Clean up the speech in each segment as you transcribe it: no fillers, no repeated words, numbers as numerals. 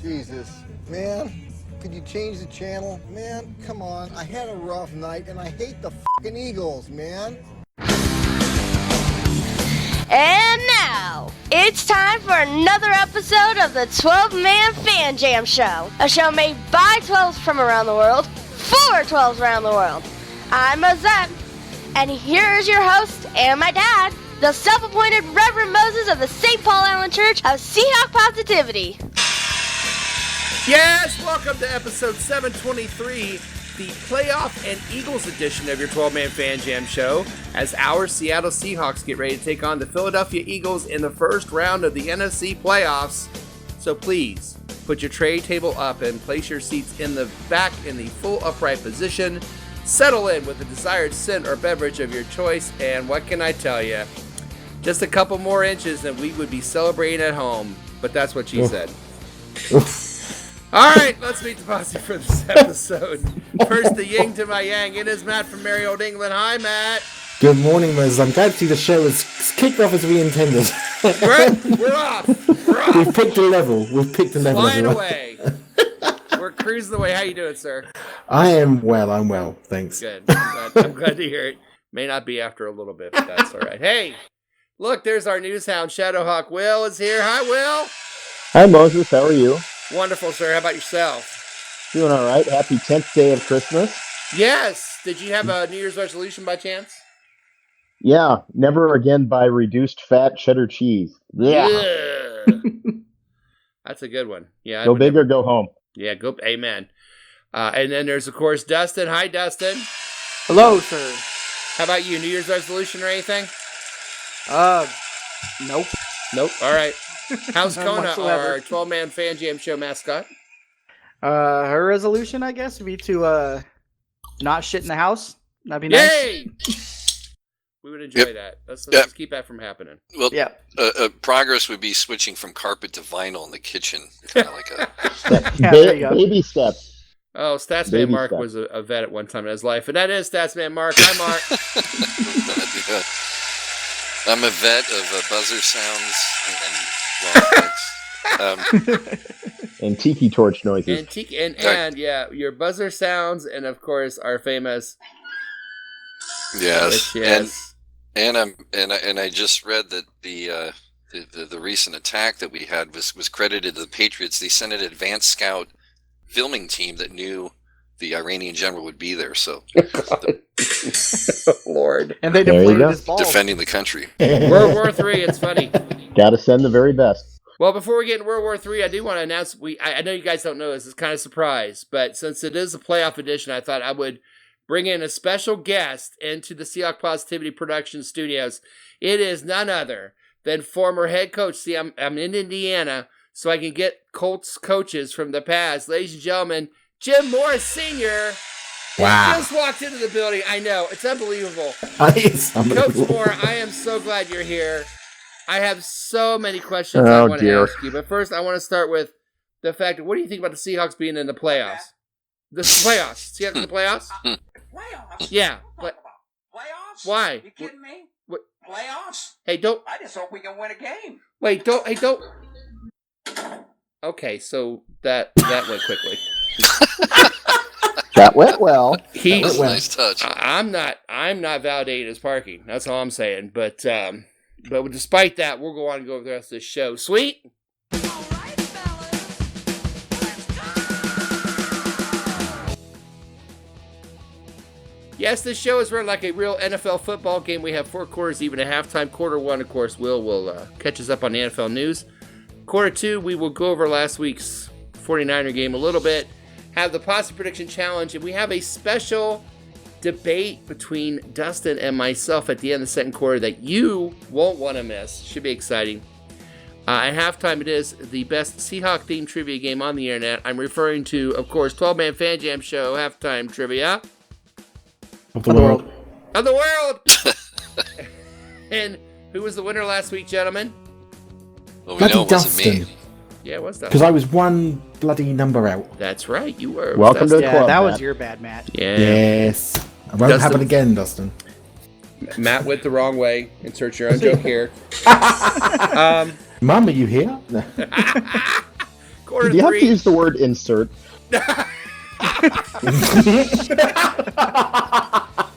Jesus, man. Could you change the channel? Man, come on. I had a rough night and I hate the fucking Eagles, man. And now, it's time for another episode of the 12-Man Fan Jam Show. A show made by 12s from around the world, for 12s around the world. I'm Mazette, and here's your host and my dad, the self-appointed Reverend Moses of the St. Paul Allen Church of Seahawk Positivity. Yes, welcome to episode 723, the playoff and Eagles edition of your 12-Man Fan Jam Show, as our Seattle Seahawks get ready to take on the Philadelphia Eagles in the first round of the NFC playoffs. So please, put your tray table up and place your seats in the back in the full upright position. Settle in with the desired scent or beverage of your choice, and what can I tell you? Just a couple more inches and we would be celebrating at home, but that's what she said. All right, let's meet the posse for this episode. First, the yin to my yang. It is Matt from merry old England. Hi, Matt. Good morning, Moses. I'm glad to see the show has kicked off as we intended. We're off. We've picked a level. Flying away. We're cruising away. How you doing, sir? I'm well, thanks. Good. I'm glad to hear it. May not be after a little bit, but that's all right. Hey, look, there's our news hound, Shadowhawk Will is here. Hi, Will. Hi, Moses. How are you? Wonderful, sir. How about yourself? Doing all right. Happy 10th day of Christmas. Yes. Did you have a New Year's resolution by chance? Yeah. Never again buy reduced fat cheddar cheese. Yeah. That's a good one. Yeah. Go big or go home. Yeah. Go. Amen. And then there's, of course, Dustin. Hi, Dustin. Hello, sir. How about you? New Year's resolution or anything? Nope. Nope. All right. How's Kona, whatsoever. our 12-Man Fan Jam Show mascot? Her resolution, I guess, would be to not shit in the house. That'd be nice. Yay! We would enjoy that. Let's keep that from happening. Well, Yeah. progress would be switching from carpet to vinyl in the kitchen. Kind of like a Yeah, there you go. Baby steps. Oh, Statsman Baby Mark steps. was a vet at one time in his life, and that is Statsman Mark. Hi, Mark. yeah. I'm a vet of buzzer sounds And tiki torch noises. and yeah, your buzzer sounds, and of course our famous. yes, Yes. and I just read that the recent attack that we had was credited to the Patriots. They sent an advanced scout filming team that knew the Iranian general would be there, so Lord. And they There you deflated go. his balls. defending the country. World War III. It's funny. Gotta send the very best. Well, before we get into World War III, I do want to announce, I know you guys don't know this, it's kind of a surprise, but since it is a playoff edition, I thought I would bring in a special guest into the Seahawk Positivity Production Studios. It is none other than former head coach. See, I'm in Indiana, so I can get Colts coaches from the past. Ladies and gentlemen, Jim Morris Sr. Wow. Just walked into the building. I know, it's unbelievable. It's Coach unbelievable. Moore, I am so glad you're here. I have so many questions I want to ask you, but first I want to start with the fact of what do you think about the Seahawks being in the playoffs? The playoffs. Seahawks in the playoffs? Playoffs? Yeah. What about playoffs? Why? You kidding me? What? Playoffs? Hey, don't. I just hope we can win a game. Wait, don't. Hey, don't. Okay, so that went quickly. That went well. He. That's a nice touch. I'm not validated as parking. That's all I'm saying. But despite that, we'll go on and go over the rest of this show. Sweet. Yes, this show is run like a real NFL football game. We have 4 quarters, even a halftime. Quarter 1, of course, will catch us up on the NFL news. Quarter 2, we will go over last week's 49er game a little bit, have the Posse Prediction Challenge, and we have a special debate between Dustin and myself at the end of the second quarter that you won't want to miss. Should be exciting. At halftime, it is the best Seahawk-themed trivia game on the internet. I'm referring to, of course, 12-Man Fan Jam Show halftime trivia. Of the world. Of the world! And who was the winner last week, gentlemen? Well, we Bloody know it wasn't Dustin. me. Yeah, it was that. Because I was one bloody number out. That's right, you were. Welcome to the Yeah, club, that was Matt. your bad, Matt. Yeah. Yes. It won't Dustin. happen again, Dustin. Matt went the wrong way. Insert your own joke here. Mum, are you here? No. Of Quarter Do you have to 3. use the word insert?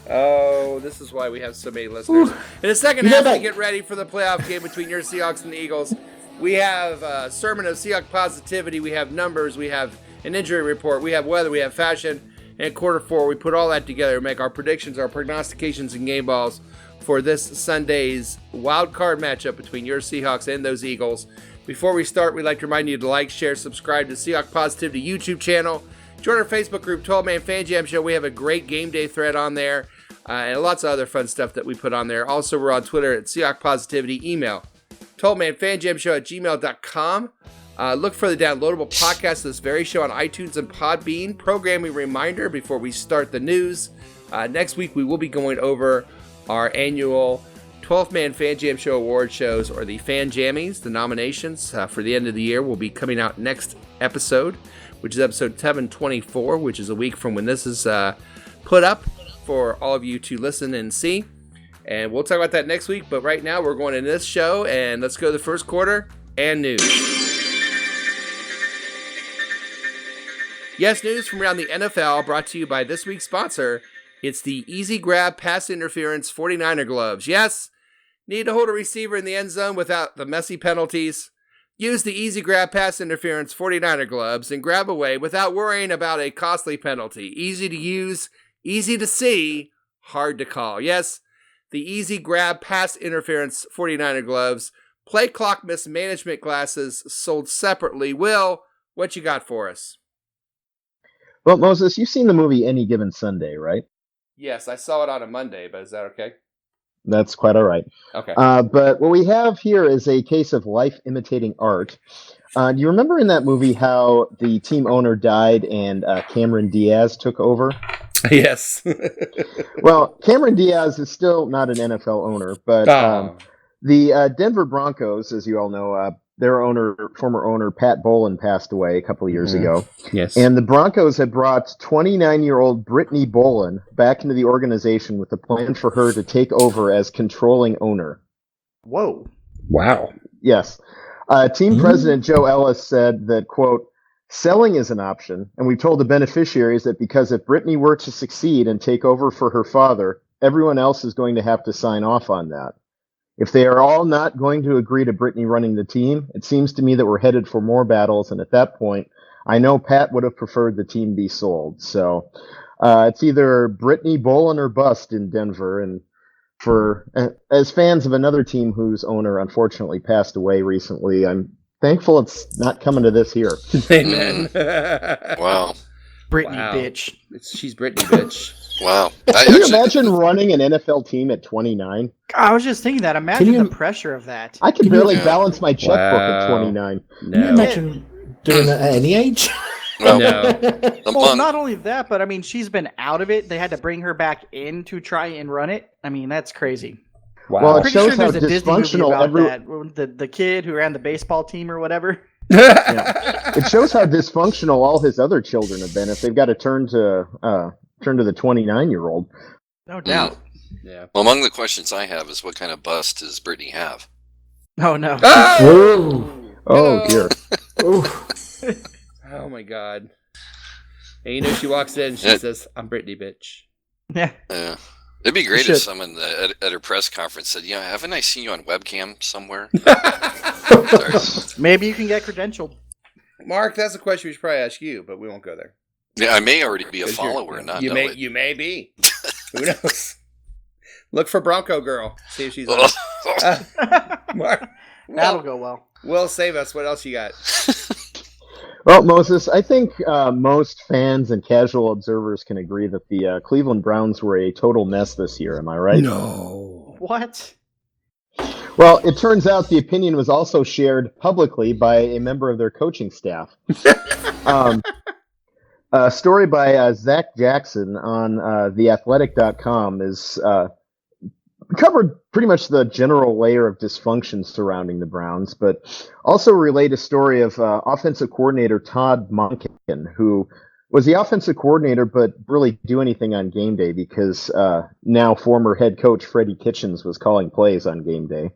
Oh, this is why we have so many listeners. In the second half, we get ready for the playoff game between your Seahawks and the Eagles. We have a sermon of Seahawk positivity. We have numbers. We have an injury report. We have weather. We have fashion. And in quarter 4, we put all that together and make our predictions, our prognostications, and game balls for this Sunday's wild card matchup between your Seahawks and those Eagles. Before we start, we'd like to remind you to like, share, subscribe to Seahawk Positivity YouTube channel. Join our Facebook group, 12-Man Fan Jam Show. We have a great game day thread on there and lots of other fun stuff that we put on there. Also, we're on Twitter at Seahawk Positivity. Email, 12manfanjamshow@gmail.com. Look for the downloadable podcast of this very show on iTunes and Podbean. Programming reminder before we start the news. Next week, we will be going over our annual 12-Man Fan Jam Show award shows, or the Fan Jammies. The nominations for the end of the year will be coming out next episode, which is episode 724, which is a week from when this is put up for all of you to listen and see. And we'll talk about that next week, but right now we're going into this show, and let's go to the first quarter and news. Yes, news from around the NFL brought to you by this week's sponsor. It's the Easy Grab Pass Interference 49er gloves. Yes, need to hold a receiver in the end zone without the messy penalties? Use the Easy Grab Pass Interference 49er gloves and grab away without worrying about a costly penalty. Easy to use, easy to see, hard to call. Yes, the Easy Grab Pass Interference 49er gloves, play clock mismanagement glasses sold separately. Will, what you got for us? Well, Moses, you've seen the movie Any Given Sunday, right? Yes, I saw it on a Monday, but is that okay? That's quite all right. Okay. But what we have here is a case of life imitating art. Do you remember in that movie how the team owner died and Cameron Diaz took over? Yes. Well, Cameron Diaz is still not an NFL owner, but the Denver Broncos, as you all know, their former owner, Pat Bowlen, passed away a couple of years ago. Yes. And the Broncos had brought 29-year-old Brittany Bowlen back into the organization with a plan for her to take over as controlling owner. Whoa. Wow. Yes. Team president Joe Ellis said that, quote, selling is an option, and we told the beneficiaries that because if Brittany were to succeed and take over for her father, everyone else is going to have to sign off on that. If they are all not going to agree to Brittany running the team, it seems to me that we're headed for more battles, and at that point, I know Pat would have preferred the team be sold. So it's either Brittany Bowlen or bust in Denver, and for as fans of another team whose owner unfortunately passed away recently, I'm thankful it's not coming to this here. Amen. Wow. Britney bitch. She's Brittany bitch. Wow. Can you imagine running an NFL team at 29? I was just thinking that. Imagine the pressure of that. I could barely balance my checkbook at 29. Can you imagine doing that at any age? Well, Well, not only that, but I mean, she's been out of it. They had to bring her back in to try and run it. I mean, that's crazy. Wow. Well, it Pretty shows sure how there's a Disney movie dysfunctional about that. The kid who ran the baseball team or whatever. It shows how dysfunctional all his other children have been if they've got to turn to the 29-year-old. No doubt. Yeah. Well, among the questions I have is what kind of bust does Brittany have? Oh, no. Oh, dear. Oh, my God. And you know, she walks in and she says, I'm Brittany, bitch. Yeah. Yeah. It'd be great if someone at her press conference said, "Yeah, haven't I seen you on webcam somewhere?" Maybe you can get credentialed. Mark, that's a question we should probably ask you, but we won't go there. Yeah, I may already be a follower and not know it. You may be. Who knows? Look for Bronco Girl. See if she's on. Mark, That'll go well. Will, save us. What else you got? Well, Moses, I think most fans and casual observers can agree that the Cleveland Browns were a total mess this year. Am I right? No. What? Well, it turns out the opinion was also shared publicly by a member of their coaching staff. A story by Zach Jackson on theathletic.com is covered pretty much the general layer of dysfunction surrounding the Browns, but also relate a story of offensive coordinator Todd Monken, who was the offensive coordinator but really do anything on game day because now former head coach Freddie Kitchens was calling plays on game day.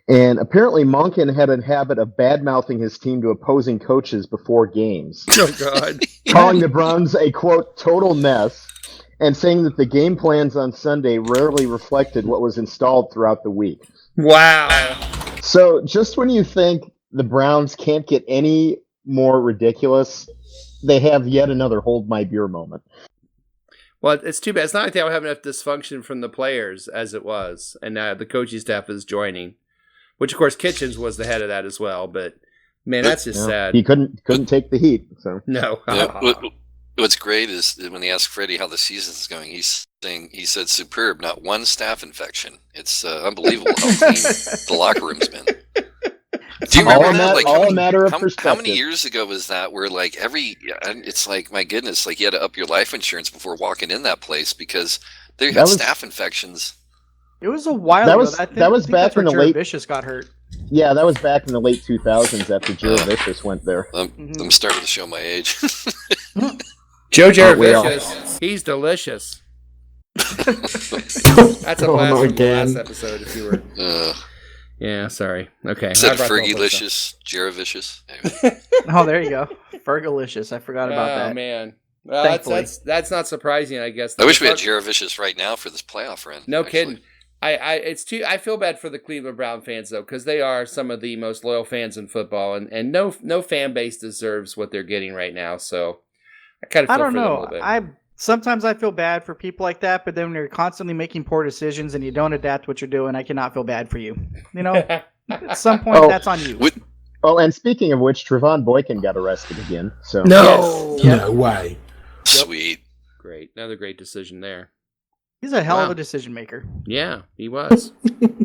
And apparently Monken had a habit of bad-mouthing his team to opposing coaches before games, Oh, God. calling the Browns a, quote, total mess, and saying that the game plans on Sunday rarely reflected what was installed throughout the week. Wow. So just when you think the Browns can't get any more ridiculous, they have yet another hold my beer moment. Well, it's too bad. It's not like they don't have enough dysfunction from the players as it was, and now the coaching staff is joining. Which, of course, Kitchens was the head of that as well. But, man, that's just sad. He couldn't take the heat. So No. What's great is when they ask Freddie how the season's going, he said superb, not one staph infection. It's unbelievable how clean the locker room's been. Do you remember that? Like, all a matter of perspective. How many years ago was that? Where like it's like, my goodness, like you had to up your life insurance before walking in that place because they had staph infections. It was a while ago. That was back in the late. Vicious got hurt. Yeah, that was back in the late 2000s after Joe Vicious went there. I'm starting to show my age. Joe Vicious, he's delicious. That's a blast from the last episode. If you were. Yeah, sorry. Okay. Instead of Fergie-licious, Jaravicious. Anyway. Oh, there you go. Fergalicious. I forgot about that. Oh, man. Well, that's not surprising, I guess. I wish we had Jaravicious right now for this playoff run. No kidding. I feel bad for the Cleveland Brown fans, though, because they are some of the most loyal fans in football, and no fan base deserves what they're getting right now, so I kind of feel for them a little bit. Sometimes I feel bad for people like that, but then when you're constantly making poor decisions and you don't adapt what you're doing, I cannot feel bad for you. You know, at some point, that's on you. And speaking of which, Trevon Boykin got arrested again. So no way. Sweet. Great. Another great decision there. He's a hell of a decision maker. Yeah, he was.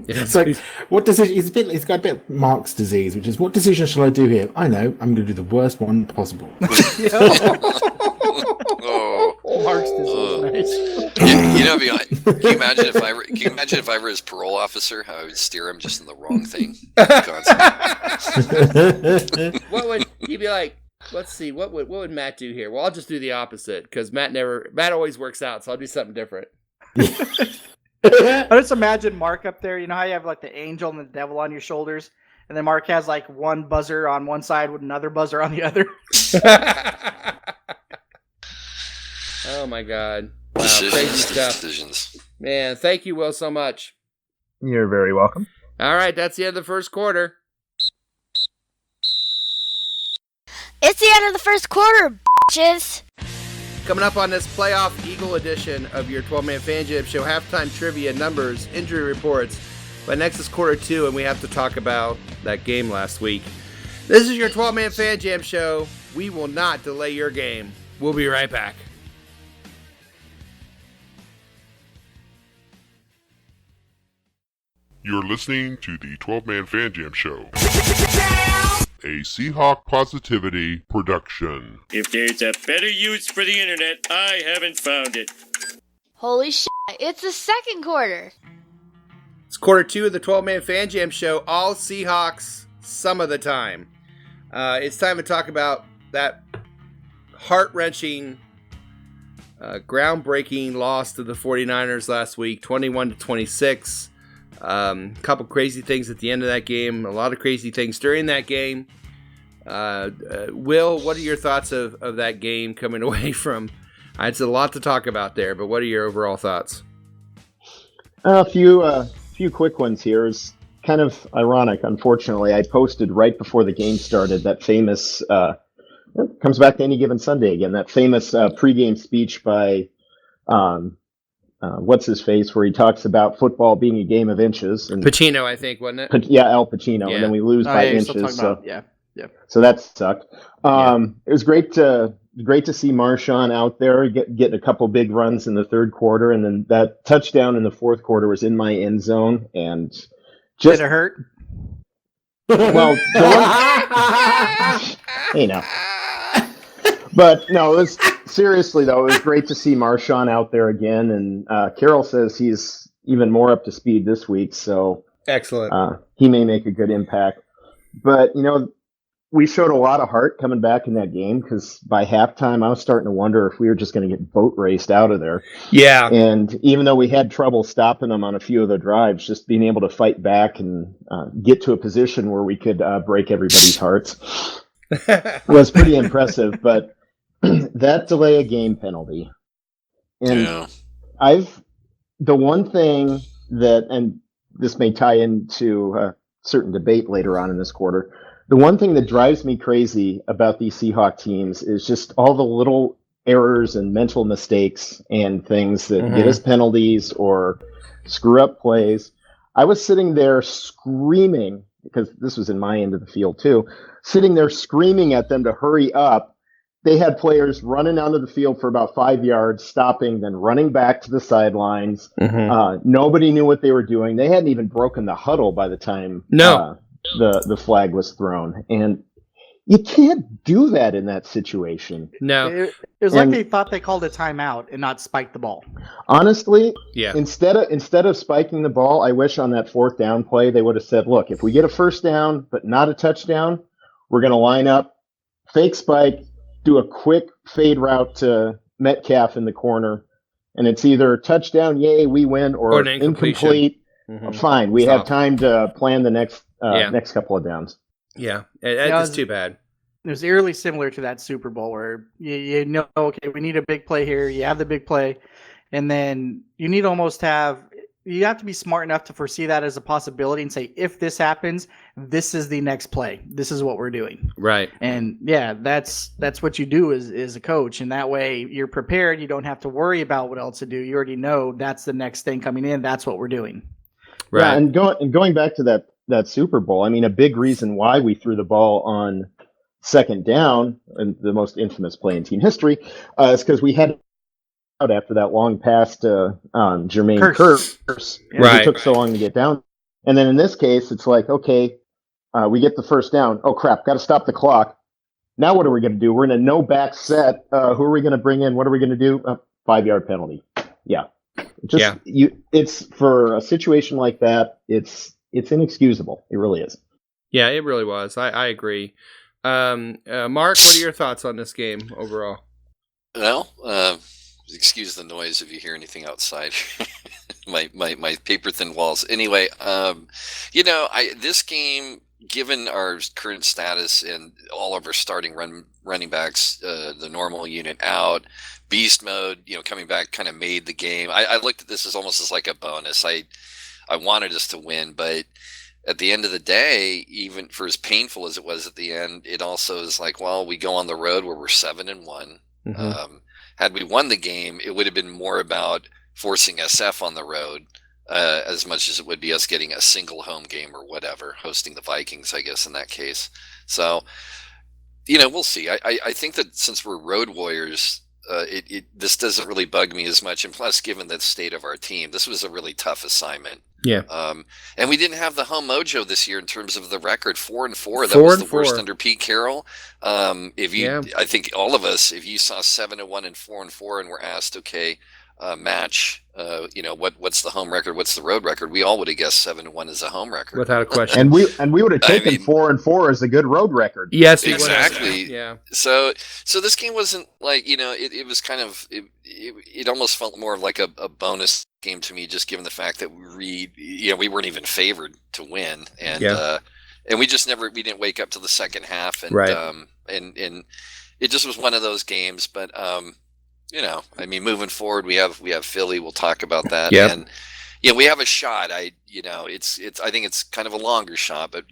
It's like, what decision? He's got a bit of Mark's disease, which is, what decision shall I do here? I know, I'm going to do the worst one possible. Mark's disease. You know, can you imagine if I were his parole officer, how I would steer him just in the wrong thing? What would he be like? Let's see. What would Matt do here? Well, I'll just do the opposite because Matt always works out, so I'll do something different. I just imagine Mark up there. You know how you have like the angel and the devil on your shoulders, and then Mark has like one buzzer on one side with another buzzer on the other. Oh my God! Wow, crazy stuff. Decisions. Man, thank you, Will, so much. You're very welcome. All right, that's the end of the first quarter. It's the end of the first quarter, bitches. Coming up on this playoff Eagle edition of your 12-Man Fan Jam Show, halftime trivia, numbers, injury reports. But next is quarter two, and we have to talk about that game last week. This is your 12-Man Fan Jam Show. We will not delay your game. We'll be right back. You're listening to the 12-Man Fan Jam Show, a Seahawk Positivity production. If there's a better use for the internet, I haven't found it. Holy shit, it's the second quarter. It's quarter two of the 12-Man Fan Jam Show, all Seahawks, some of the time. It's time to talk about that heart-wrenching, groundbreaking loss to the 49ers last week, 21-26. Couple crazy things at the end of that game, a lot of crazy things during that game. Will, what are your thoughts of that game coming away from? It's a lot to talk about there, but what are your overall thoughts? A few quick ones here. It's kind of ironic, unfortunately. I posted right before the game started that famous, it comes back to Any Given Sunday again, that famous pregame speech by what's his face, where he talks about football being a game of inches. And Pacino, I think, wasn't it? Al Pacino, yeah. And then we lose by inches. Yeah. So that sucked. It was great to see Marshawn out there getting a couple big runs in the third quarter, and then that touchdown in the fourth quarter was in my end zone, and just did it hurt? Well, hey now. But no, it was seriously though. It was great to see Marshawn out there again, and Carroll says he's even more up to speed this week, so excellent. He may make a good impact. But we showed a lot of heart coming back in that game because by halftime, I was starting to wonder if we were just going to get boat raced out of there. Yeah. And even though we had trouble stopping them on a few of the drives, just being able to fight back and get to a position where we could break everybody's hearts was pretty impressive. But that delay of game penalty. And the one thing that, and this may tie into a certain debate later on in this quarter, the one thing that drives me crazy about these Seahawk teams is just all the little errors and mental mistakes and things that get us penalties or screw up plays. I was sitting there screaming, because this was in my end of the field too, sitting there screaming at them to hurry up. They had players running onto the field for about 5 yards, stopping, then running back to the sidelines. Nobody knew what they were doing. They hadn't even broken the huddle by the time the flag was thrown. And you can't do that in that situation. No. It was like they thought they called a timeout and not spiked the ball. Honestly, yeah. Instead of spiking the ball, I wish on that fourth down play they would have said, look, if we get a first down but not a touchdown, we're going to line up, fake spike, do a quick fade route to Metcalf in the corner, and it's either touchdown, yay, we win, or an incomplete. Fine, we have time to plan the next couple of downs. Yeah, it's too bad. It was eerily similar to that Super Bowl where you know, okay, we need a big play here. You have the big play, and then you need you have to be smart enough to foresee that as a possibility and say, if this happens, this is the next play. This is what we're doing. Right. And yeah, that's what you do as a coach. And that way you're prepared. You don't have to worry about what else to do. You already know that's the next thing coming in. That's what we're doing. Right. Yeah, and going back to that Super Bowl, I mean, a big reason why we threw the ball on second down, and the most infamous play in team history, is because we had out after that long pass to Jermaine Kearse. It took so long to get down. And then in this case, it's like, okay, we get the first down. Oh, crap, got to stop the clock. Now what are we going to do? We're in a no-back set. Who are we going to bring in? What are we going to do? 5-yard penalty. Yeah. It's for a situation like that, it's inexcusable. It really is. Yeah, it really was. I agree. Mark, what are your thoughts on this game overall? Well, excuse the noise if you hear anything outside. my paper thin walls. Anyway, this game, given our current status and all of our starting running backs, the normal unit out, beast mode, coming back, kind of made the game. I looked at this as almost as like a bonus. I wanted us to win, but at the end of the day, even for as painful as it was at the end, it also is like, well, we go on the road where we're 7-1. Had we won the game, it would have been more about forcing SF on the road as much as it would be us getting a single home game or whatever, hosting the Vikings, I guess, in that case. So, we'll see. I think that since we're road warriors, this doesn't really bug me as much. And plus, given the state of our team, this was a really tough assignment. Yeah. And we didn't have the home mojo this year in terms of the record. 4-4. That was the worst under Pete Carroll. I think all of us, if you saw 7-1 and 4-4 and were asked, okay, match, what's the home record? What's the road record? We all would have guessed 7-1 is a home record. Without a question. and we would have taken 4-4 as a good road record. Yes, exactly. Yeah. So this game wasn't like, it was kind of, it almost felt more like a bonus game to me, just given the fact that we weren't even favored to win, and we just we didn't wake up to the second half, and and it just was one of those games. But moving forward, we have Philly. We'll talk about that, and we have a shot. I think it's kind of a longer shot, but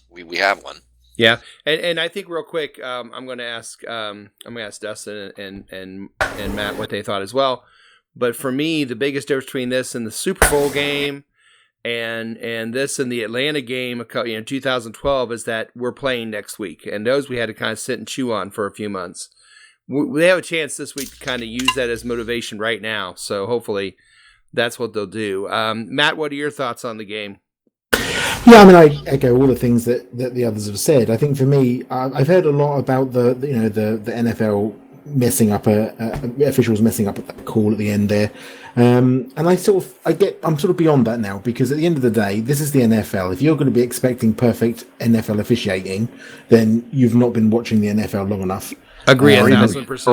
we have one. Yeah, and I think real quick, I'm going to ask Dustin and Matt what they thought as well. But for me, the biggest difference between this and the Super Bowl game and this and the Atlanta game, 2012, is that we're playing next week, and those we had to kind of sit and chew on for a few months. We have a chance this week to kind of use that as motivation right now, so hopefully that's what they'll do. Matt, what are your thoughts on the game? Yeah, I echo all the things that the others have said. I think for me, I've heard a lot about the NFL messing up officials messing up that call at the end there. And I'm sort of beyond that now, because at the end of the day, this is the NFL. If you're going to be expecting perfect NFL officiating, then you've not been watching the NFL long enough. Agree, or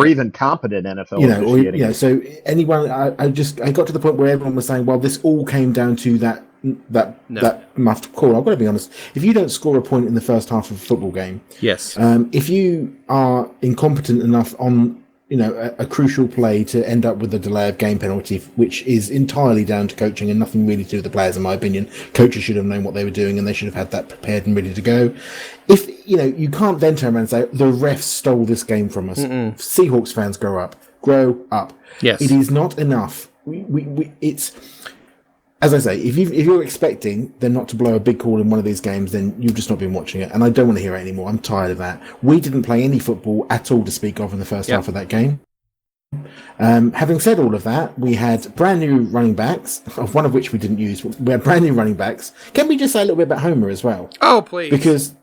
even competent NFL officiating. So anyone, I got to the point where everyone was saying, well, this all came down to that muffed call. I've got to be honest. If you don't score a point in the first half of a football game, yes. If you are incompetent enough on a crucial play to end up with a delay of game penalty, which is entirely down to coaching and nothing really to do with the players, in my opinion. Coaches should have known what they were doing and they should have had that prepared and ready to go. If you can't then turn around and say the refs stole this game from us. Seahawks fans, grow up. Yes, it is not enough. It's, as I say, if you're expecting them not to blow a big call in one of these games, then you've just not been watching it. And I don't want to hear it anymore. I'm tired of that. We didn't play any football at all to speak of in the first half of that game. Having said all of that, we had brand new running backs, of one of which we didn't use. We had brand new running backs. Can we just say a little bit about Homer as well? Oh, please. Because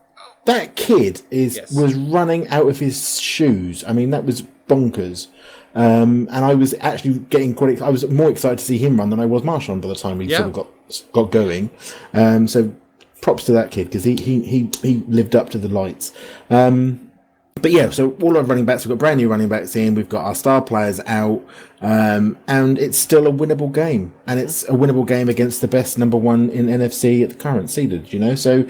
that kid was running out of his shoes. I mean, that was bonkers. And I was actually I was more excited to see him run than I was Marshawn by the time we sort of got going. So props to that kid, because he lived up to the lights. But yeah, so all our running backs, we've got brand new running backs in, we've got our star players out, and it's still a winnable game. And it's a winnable game against the best number one in NFC at the current seeded, so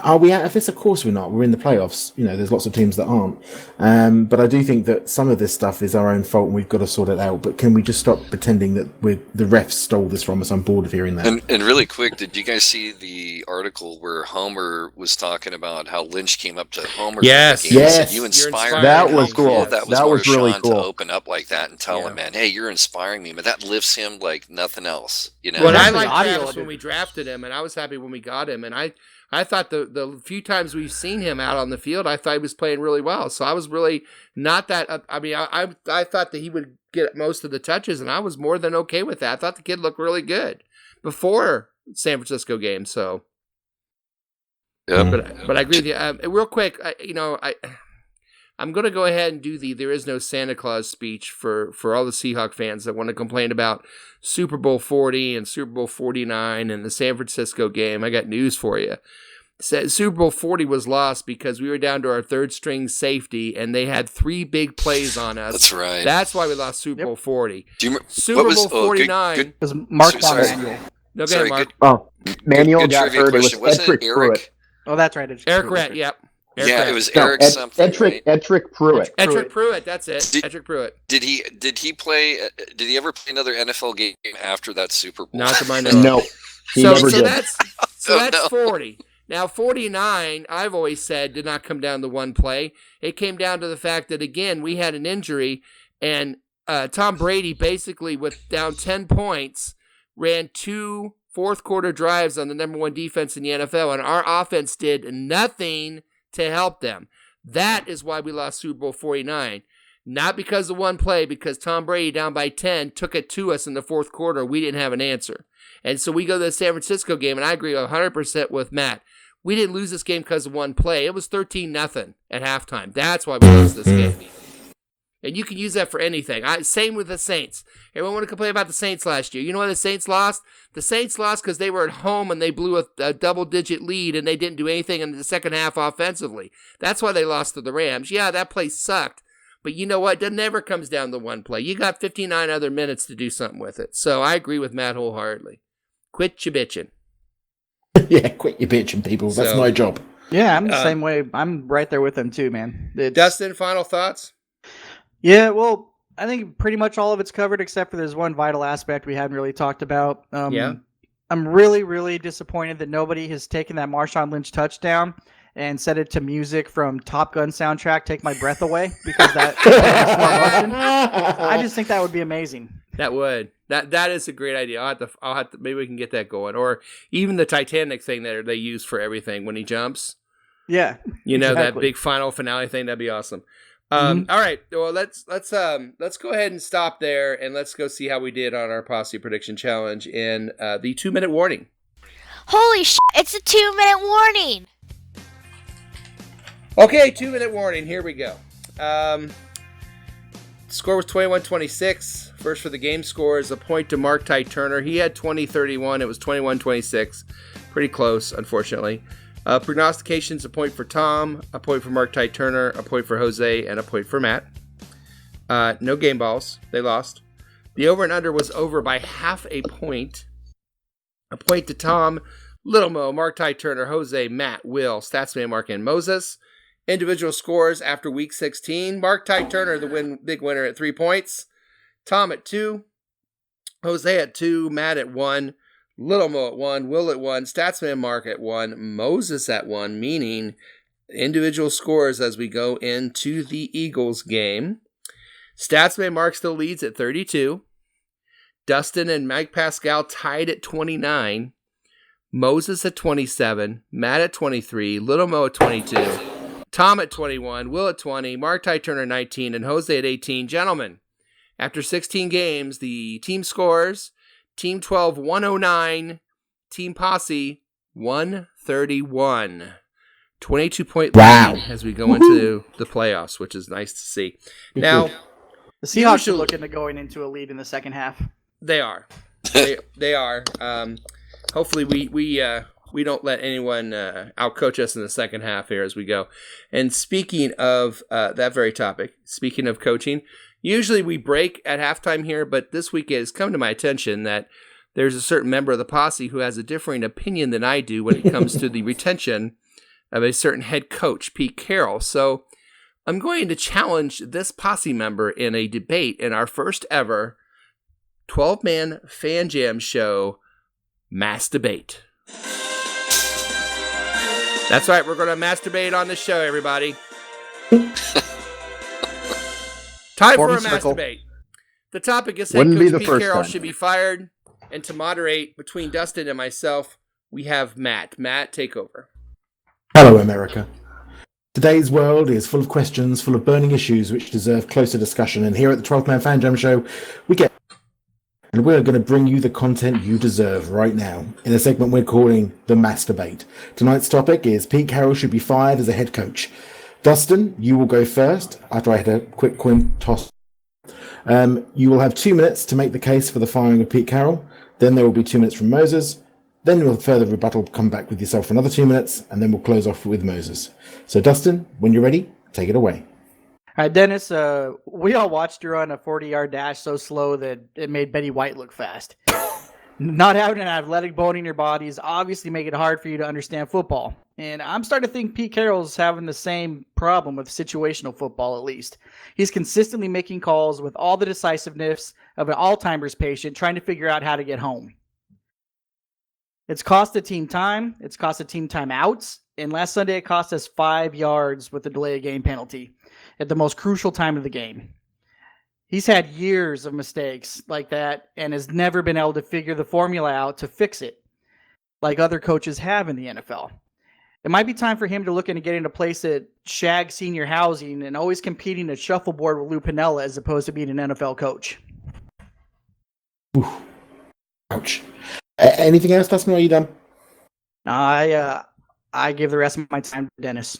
are we out of this? Of course we're not. We're in the playoffs. There's lots of teams that aren't. But I do think that some of this stuff is our own fault and we've got to sort it out. But can we just stop pretending that the refs stole this from us? I'm bored of hearing that. And really quick, did you guys see the article where Homer was talking about how Lynch came up to Homer? Yes. And said, you inspired me. That was cool. That was really cool. To open up like that and tell him, man, hey, you're inspiring me. But that lifts him like nothing else. Well, I liked Travis when we drafted him, and I was happy when we got him. And I thought the few times we've seen him out on the field, I thought he was playing really well. So I was really not that. I thought that he would get most of the touches, and I was more than okay with that. I thought the kid looked really good before San Francisco game. So, but I agree with you. Real quick, I'm going to go ahead and do the "There is no Santa Claus" speech for all the Seahawk fans that want to complain about Super Bowl 40 and Super Bowl 49 and the San Francisco game. I got news for you. Super Bowl 40 was lost because we were down to our third string safety and they had 3 big plays on us. That's right. That's why we lost Super Bowl 40. Do you remember, Super Bowl 49 it was Mark Manuel. No, go ahead, Mark. Manuel got hurt. It was Wasn't it Eric? Oh, that's right. Eric Rett, yep. It was Eric something. Edric Pruitt. Edric Pruitt, that's it. Edric Pruitt. Did he play? Did he ever play another NFL game after that Super Bowl? Not to my knowledge. No, he never did. That's 40. Now 49, I've always said, did not come down to one play. It came down to the fact that again we had an injury, and Tom Brady basically with down 10 points ran 2 fourth quarter drives on the number 1 defense in the NFL, and our offense did nothing to help them. That is why we lost Super Bowl 49. Not because of one play, because Tom Brady down by 10 took it to us in the fourth quarter. We didn't have an answer. And so we go to the San Francisco game, and I agree 100% with Matt. We didn't lose this game because of one play. It was 13-0 at halftime. That's why we lost this game. And you can use that for anything. Same with the Saints. Everyone want to complain about the Saints last year. You know why the Saints lost? The Saints lost because they were at home and they blew a double-digit lead and they didn't do anything in the second half offensively. That's why they lost to the Rams. Yeah, that play sucked. But you know what? It never comes down to one play. You got 59 other minutes to do something with it. So I agree with Matt wholeheartedly. Quit your bitching. Yeah, quit your bitching, people. That's my job. Yeah, I'm the same way. I'm right there with him too, man. Dustin, final thoughts? Yeah, well, I think pretty much all of it's covered except for there's one vital aspect we haven't really talked about. I'm really, really disappointed that nobody has taken that Marshawn Lynch touchdown and set it to music from Top Gun soundtrack, Take My Breath Away, because that's I just think that would be amazing. That would. That is a great idea. I'll have to maybe we can get that going. Or even the Titanic thing that they use for everything when he jumps. Yeah. That big final finale thing, that'd be awesome. All right. Well, let's go ahead and stop there and let's go see how we did on our Posse Prediction Challenge in the 2-minute warning. Holy shit, it's a 2-minute warning. Okay, 2-minute warning. Here we go. Score was 21-26. First for the game score is a point to Mark Ty Turner. He had 20-31. It was 21-26. Pretty close, unfortunately. Prognostications, a point for Tom, a point for Mark Ty Turner, a point for Jose, and a point for Matt. No game balls. They lost. The over and under was over by half a point. A point to Tom, Little Mo, Mark Ty Turner, Jose, Matt, Will, Statsman, Mark, and Moses. Individual scores after week 16. Mark Ty Turner, the big winner at 3 points. Tom at 2. Jose at 2. Matt at 1. Little Mo at 1. Will at 1. Statsman Mark at 1. Moses at 1, meaning individual scores as we go into the Eagles game. Statsman Mark still leads at 32. Dustin and Mike Pascal tied at 29. Moses at 27. Matt at 23. Little Mo at 22. Tom at 21, Will at 20, Mark Ty Turner 19, and Jose at 18. Gentlemen, after 16 games, the team scores, Team 12, 109, Team Posse, 131. 22-point lead as we go into the playoffs, which is nice to see. Now, the Seahawks are looking to going into a lead in the second half. They are. They are. Hopefully we don't let anyone outcoach us in the second half here as we go. And speaking of that very topic, speaking of coaching, usually we break at halftime here, but this week it has come to my attention that there's a certain member of the posse who has a differing opinion than I do when it comes to the retention of a certain head coach, Pete Carroll. So I'm going to challenge this posse member in a debate in our first ever 12-man Fan Jam show mass debate. That's right, we're going to masturbate on the show, everybody. Time for a masturbate. The topic is head coach Pete Carroll should be fired, and to moderate between Dustin and myself, we have Matt. Matt, take over. Hello, America. Today's world is full of questions, full of burning issues which deserve closer discussion, and here at the 12-Man Fan Jam Show, and we're going to bring you the content you deserve right now in a segment we're calling The Masturbate. Tonight's topic is Pete Carroll should be fired as a head coach. Dustin, you will go first after I had a quick coin toss. You will have 2 minutes to make the case for the firing of Pete Carroll. Then there will be 2 minutes from Moses. Then we'll further rebuttal, come back with yourself for another 2 minutes, and then we'll close off with Moses. So Dustin, when you're ready, take it away. All right, Dennis, we all watched you run a 40-yard dash so slow that it made Betty White look fast. Not having an athletic bone in your body is obviously making it hard for you to understand football. And I'm starting to think Pete Carroll's having the same problem with situational football, at least. He's consistently making calls with all the decisiveness of an Alzheimer's patient trying to figure out how to get home. It's cost the team time. It's cost the team timeouts. And last Sunday, it cost us 5 yards with the delay of game penalty at the most crucial time of the game. He's had years of mistakes like that and has never been able to figure the formula out to fix it like other coaches have in the NFL. It might be time for him to look into getting a place at Shag Senior Housing and always competing at shuffleboard with Lou Piniella as opposed to being an NFL coach. Ooh. Ouch. Anything else, Dustin, or are you done? I give the rest of my time to Dennis.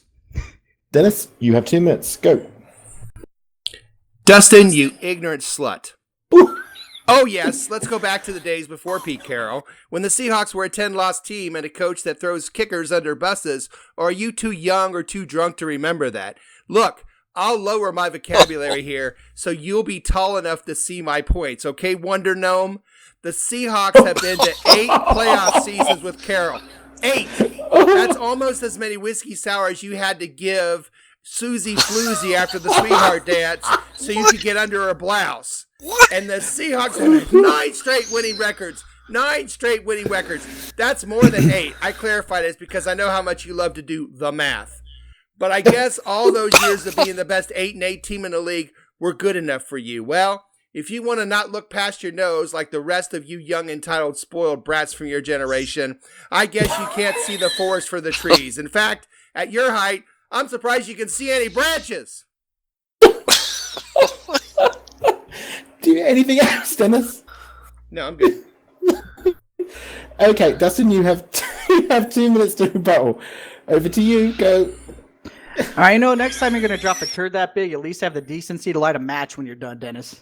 Dennis, you have 2 minutes. Go. Dustin, you ignorant slut. Ooh. Oh, yes. Let's go back to the days before Pete Carroll, when the Seahawks were a 10-loss team and a coach that throws kickers under buses. Or are you too young or too drunk to remember that? Look, I'll lower my vocabulary here so you'll be tall enough to see my points. Okay, Wonder Gnome? The Seahawks have been to 8 playoff seasons with Carroll. 8. That's almost as many whiskey sours you had to give Susie Floozy after the sweetheart dance so you could get under her blouse. And the Seahawks have 9 straight winning records. 9 straight winning records. That's more than 8. I clarify this because I know how much you love to do the math. But I guess all those years of being the best 8-8 team in the league were good enough for you. Well, if you want to not look past your nose like the rest of you young, entitled, spoiled brats from your generation, I guess you can't see the forest for the trees. In fact, at your height, I'm surprised you can see any branches. Do you anything else, Dennis? No, I'm good. Okay, Dustin, you have 2 minutes to rebuttal. Over to you. Go. I know next time you're going to drop a turd that big, at least have the decency to light a match when you're done, Dennis.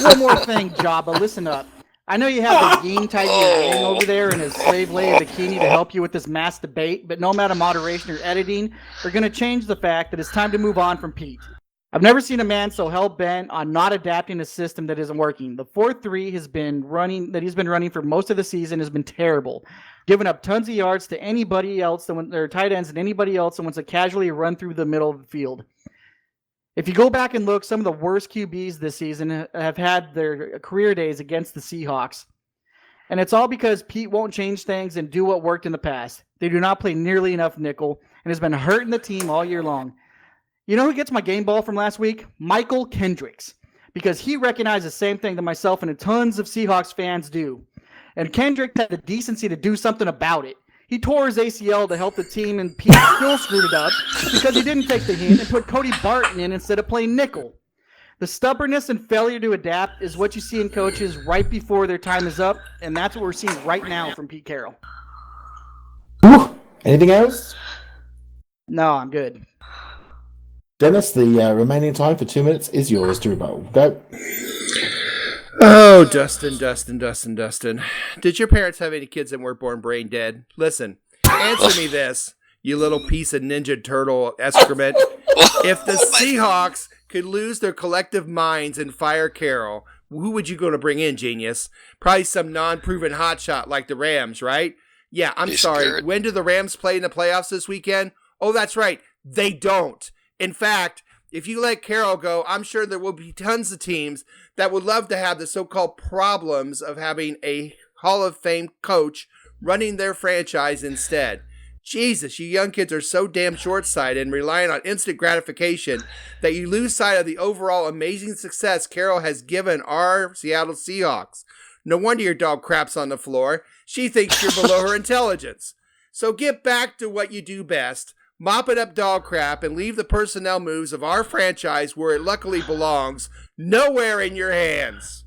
One more thing, Jabba, listen up. I know you have the Ying tied to your ring over there and his slave lady bikini to help you with this mass debate, but no amount of moderation or editing are going to change the fact that it's time to move on from Pete. I've never seen a man so hell-bent on not adapting a system that isn't working. The 4-3 he's been running for most of the season has been terrible, giving up tons of yards to anybody else, or tight ends and anybody else that wants to casually run through the middle of the field. If you go back and look, some of the worst QBs this season have had their career days against the Seahawks. And it's all because Pete won't change things and do what worked in the past. They do not play nearly enough nickel and has been hurting the team all year long. You know who gets my game ball from last week? Michael Kendricks. Because he recognized the same thing that myself and tons of Seahawks fans do. And Kendricks had the decency to do something about it. He tore his ACL to help the team, and Pete still screwed it up because he didn't take the hint and put Cody Barton in instead of playing nickel. The stubbornness and failure to adapt is what you see in coaches right before their time is up, and that's what we're seeing right now from Pete Carroll. Anything else? No, I'm good. Dennis, the remaining time for 2 minutes is yours to rebuttal. Go. Oh, Dustin. Did your parents have any kids that weren't born brain dead? Listen, answer me this, you little piece of Ninja Turtle excrement. If the Seahawks could lose their collective minds and fire Carroll, who would you go to bring in, genius? Probably some non-proven hotshot like the Rams, right? Yeah, I'm sorry. When do the Rams play in the playoffs this weekend? Oh, that's right. They don't. In fact, if you let Carroll go, I'm sure there will be tons of teams that would love to have the so-called problems of having a Hall of Fame coach running their franchise instead. Jesus, you young kids are so damn short-sighted and relying on instant gratification that you lose sight of the overall amazing success Carroll has given our Seattle Seahawks. No wonder your dog craps on the floor. She thinks you're below her intelligence. So get back to what you do best. Mop it up dog crap and leave the personnel moves of our franchise where it luckily belongs, nowhere in your hands.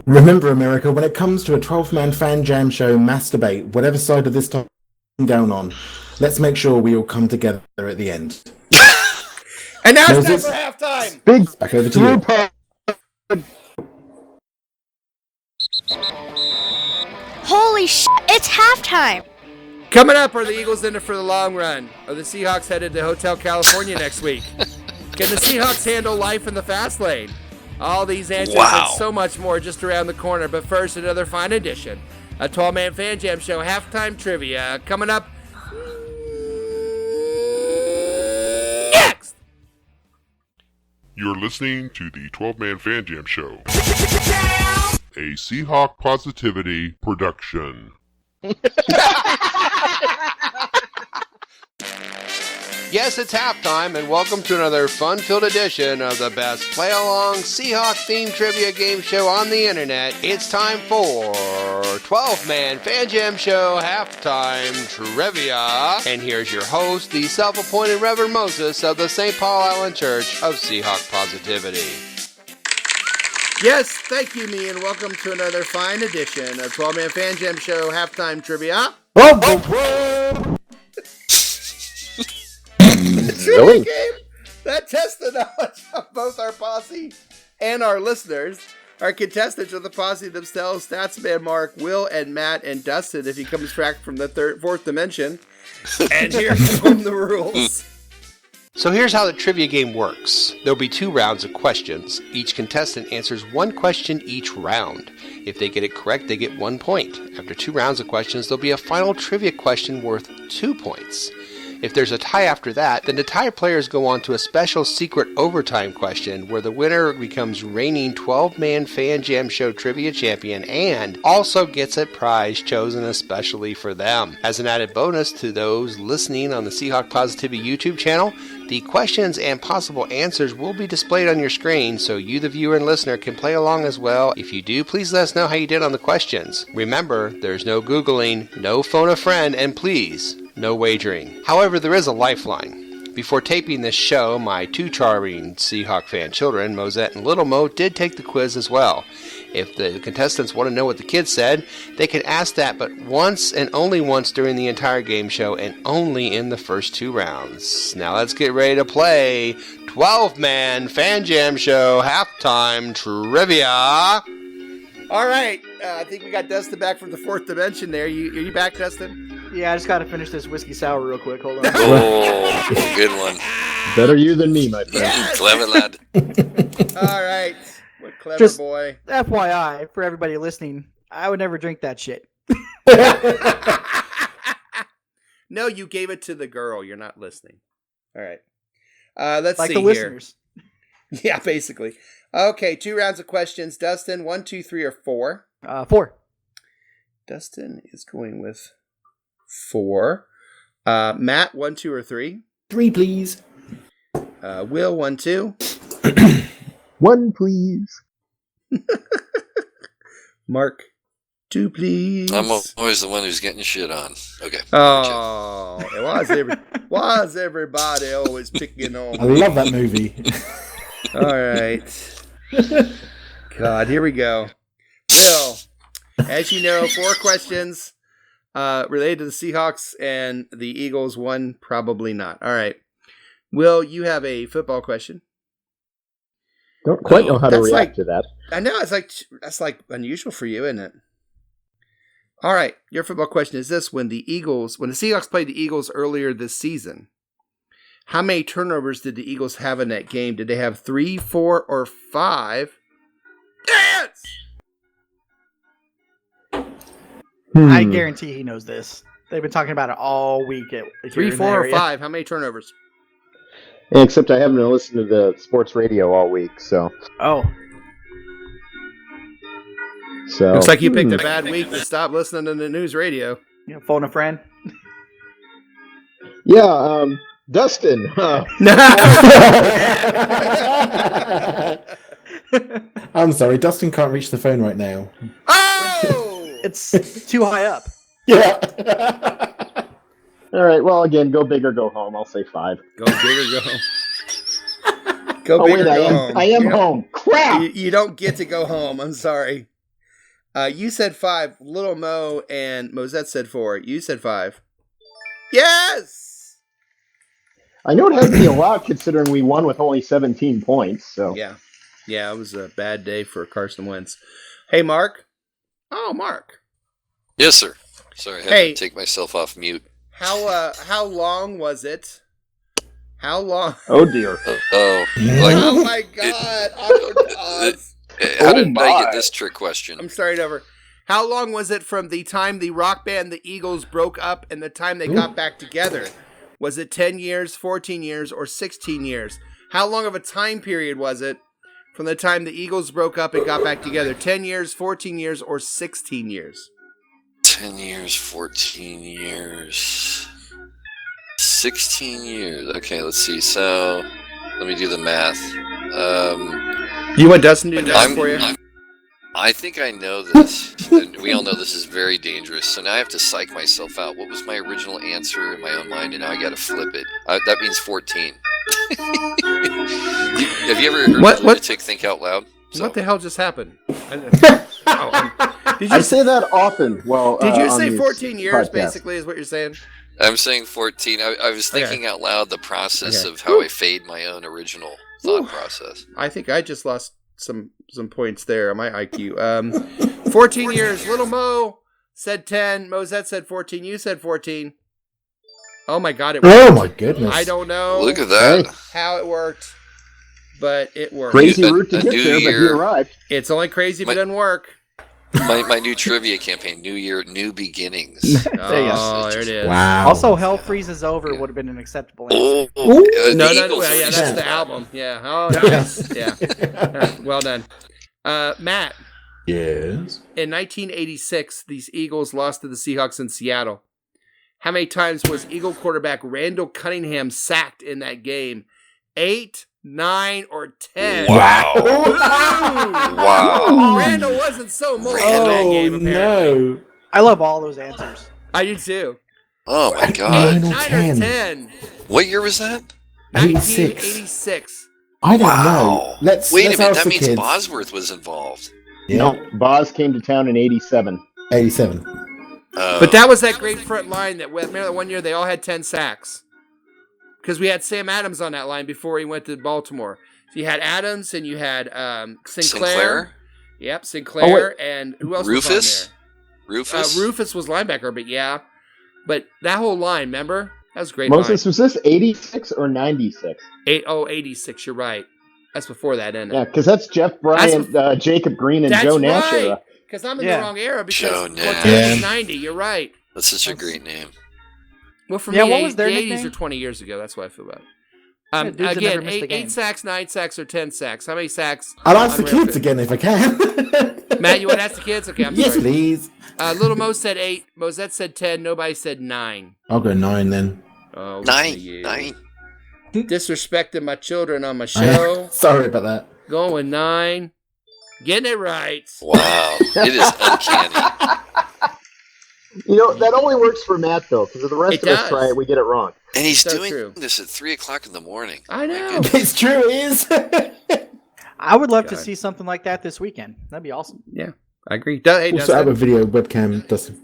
Remember, America, when it comes to a 12-man fan jam show mass debate, whatever side of this time down on, let's make sure we all come together at the end. And now it's time for halftime. Big back over to you. Holy shit, it's halftime. Coming up, are the Eagles in it for the long run? Are the Seahawks headed to Hotel California next week? Can the Seahawks handle life in the fast lane? All these answers and so much more just around the corner. But first, another fine edition. A 12-man fan jam show halftime trivia coming up next. You're listening to the 12-man fan jam show. A Seahawk Positivity production. Yes, it's halftime, and welcome to another fun-filled edition of the best play-along Seahawk-themed trivia game show on the internet. It's time for 12-Man Fan Jam Show Halftime Trivia. And here's your host, the self-appointed Reverend Moses of the St. Paul Island Church of Seahawk Positivity. Yes, thank you, me, and welcome to another fine edition of 12-Man Fan Jam Show Halftime Trivia. Trivia game that tests the knowledge of both our posse and our listeners. Our contestants are the posse themselves, Statsman Mark, Will, and Matt, and Dustin if he comes back from the fourth dimension. And here come the rules. So here's how the trivia game works. There'll be 2 rounds of questions. Each contestant answers 1 question each round. If they get it correct, they get 1 point. After 2 rounds of questions, there'll be a final trivia question worth 2 points. If there's a tie after that, then the tie players go on to a special secret overtime question where the winner becomes reigning 12-man Fan Jam Show Trivia Champion and also gets a prize chosen especially for them. As an added bonus to those listening on the Seahawk Positivity YouTube channel, the questions and possible answers will be displayed on your screen so you, the viewer and listener, can play along as well. If you do, please let us know how you did on the questions. Remember, there's no Googling, no phone a friend, and please, no wagering. However, there is a lifeline. Before taping this show, my two charming Seahawk fan children, Mosette and Little Mo, did take the quiz as well. If the contestants want to know what the kids said, they can ask that but once and only once during the entire game show and only in the first 2 rounds. Now let's get ready to play 12-Man Fan Jam Show Halftime Trivia. All right. I think we got Dustin back from the 4th dimension there. Are you back, Dustin? Yeah, I just got to finish this whiskey sour real quick. Hold on. Oh, good one. Better you than me, my friend. Yeah, clever lad. All right. What clever Just boy. FYI, for everybody listening, I would never drink that shit. No, you gave it to the girl. You're not listening. All right. Let's like see the here. listeners. Yeah, basically. Okay, 2 rounds of questions. Dustin, 1, 2, 3, or 4? 4. Dustin is going with 4. Matt, 1, 2, or 3? 3, please. Will, 1, 2. 1, please. Mark, 2, please. I'm always the one who's getting shit on. Okay. Oh, why is everybody always picking on I me? love that movie. All right. God, here we go. Will, as you know, 4 questions related to the Seahawks and the Eagles. 1, probably not. All right. Will, you have a football question. Don't quite know how to That's react to that. I know, that's like unusual for you, isn't it? All right, your football question is this: when the Seahawks played the Eagles earlier this season, how many turnovers did the Eagles have in that game? Did they have 3, 4, or 5? Dance! I guarantee he knows this. They've been talking about it all week. 3, 4, or 5? How many turnovers? Except I haven't listened to the sports radio all week, so. Oh. So Looks like you picked a bad week to stop listening to the news radio. You know, phone a friend. Yeah, Dustin. I'm sorry, Dustin can't reach the phone right now. Oh! It's too high up. Yeah. All right, well, again, go big or go home. I'll say 5. Go big or go home. Go big or go home. I am home. Crap! You don't get to go home. I'm sorry. You said 5. Little Mo and Mosette said 4. You said 5. Yes! I know it has to be a lot considering we won with only 17 points. So Yeah, it was a bad day for Carson Wentz. Hey, Mark. Oh, Mark. Yes, sir. Sorry, I had to take myself off mute. How long was it? How long? Oh dear. Oh my God! Awkward pause. How did I get this trick question? I'm starting over. How long was it from the time the rock band the Eagles broke up and the time they got back together? Was it 10 years, 14 years, or 16 years? How long of a time period was it from the time the Eagles broke up and got back together? 10 years, 14 years, or 16 years? 10 years, 14 years, 16 years. Okay, let's see. So, let me do the math. You want Dustin to do that for you? I think I know this. And we all know this is very dangerous. So now I have to psych myself out. What was my original answer in my own mind? And now I got to flip it. That means 14. Have you ever heard of lunatic think out loud? So. What the hell just happened? I say that often. Well, did you say 14 years? Podcast. Basically, is what you're saying? I'm saying 14. I was thinking out loud the process of how I fade my own original thought process. I think I just lost some points there on my IQ. 14 years. Little Mo said 10. Mosette said 14. You said 14. Oh my God! It worked. Oh my goodness! I don't know. Look at that. How it worked, but it worked. Crazy route to get there, but he arrived. It's only crazy if it doesn't work. My new trivia campaign, New Year, New Beginnings. Oh, there it is. Wow. Also, Hell Freezes Over would have been an acceptable answer. No, yeah, that's the album. Yeah. Oh, nice. Yeah. Well done. Matt. Yes. In 1986, these Eagles lost to the Seahawks in Seattle. How many times was Eagle quarterback Randall Cunningham sacked in that game? 8, 9, or 10? Wow. Wow. Randall wasn't so mobile in that game, apparently. No. I love all those answers. I do too. Oh my God. 9 or 10. What year was that? 1986. I don't know. Let's Wait a let's minute. ask That the means kids. Bosworth was involved. Yeah. No, Boz came to town in 87. 87. But that was that great front line that remember that one year they all had 10 sacks. Because we had Sam Adams on that line before he went to Baltimore. So you had Adams and you had Sinclair. Yep, Sinclair. And who else was on there? Rufus was linebacker, but yeah. But that whole line, remember? That was a great Moses, line. was this 86 or 96? 86, you're right. That's before that, isn't it? Yeah, because that's Jeff Bryant, Jacob Green, and Joe Nash era. Because I'm in the wrong era because Joe Nash. Cortez was 90, you're right. That's such a great name. Well, for me, what was their the 80s nickname? are 20 years ago. That's what I feel about it. Dudes that never Again, missed a game. 8 sacks, 9 sacks, or 10 sacks. How many sacks? I'll ask the kids again if I can. Matt, you want to ask the kids? Okay, I'm Yes, sorry. please. Little Mo said 8. Mosette said 10. Nobody said 9. I'll go 9 then. Oh, 9. Disrespecting my children on my show. Sorry about that. Going 9. Getting it right. Wow. It is uncanny. You know, that only works for Matt, though, because if the rest It of us does. try it, we get it wrong. And he's So doing true. this at 3 o'clock in the morning. I know. It's true, it is. I would love to God. see something like that this weekend. That'd be awesome. Yeah, I agree. Hey, Also, I have a Dustin. video webcam, Dustin.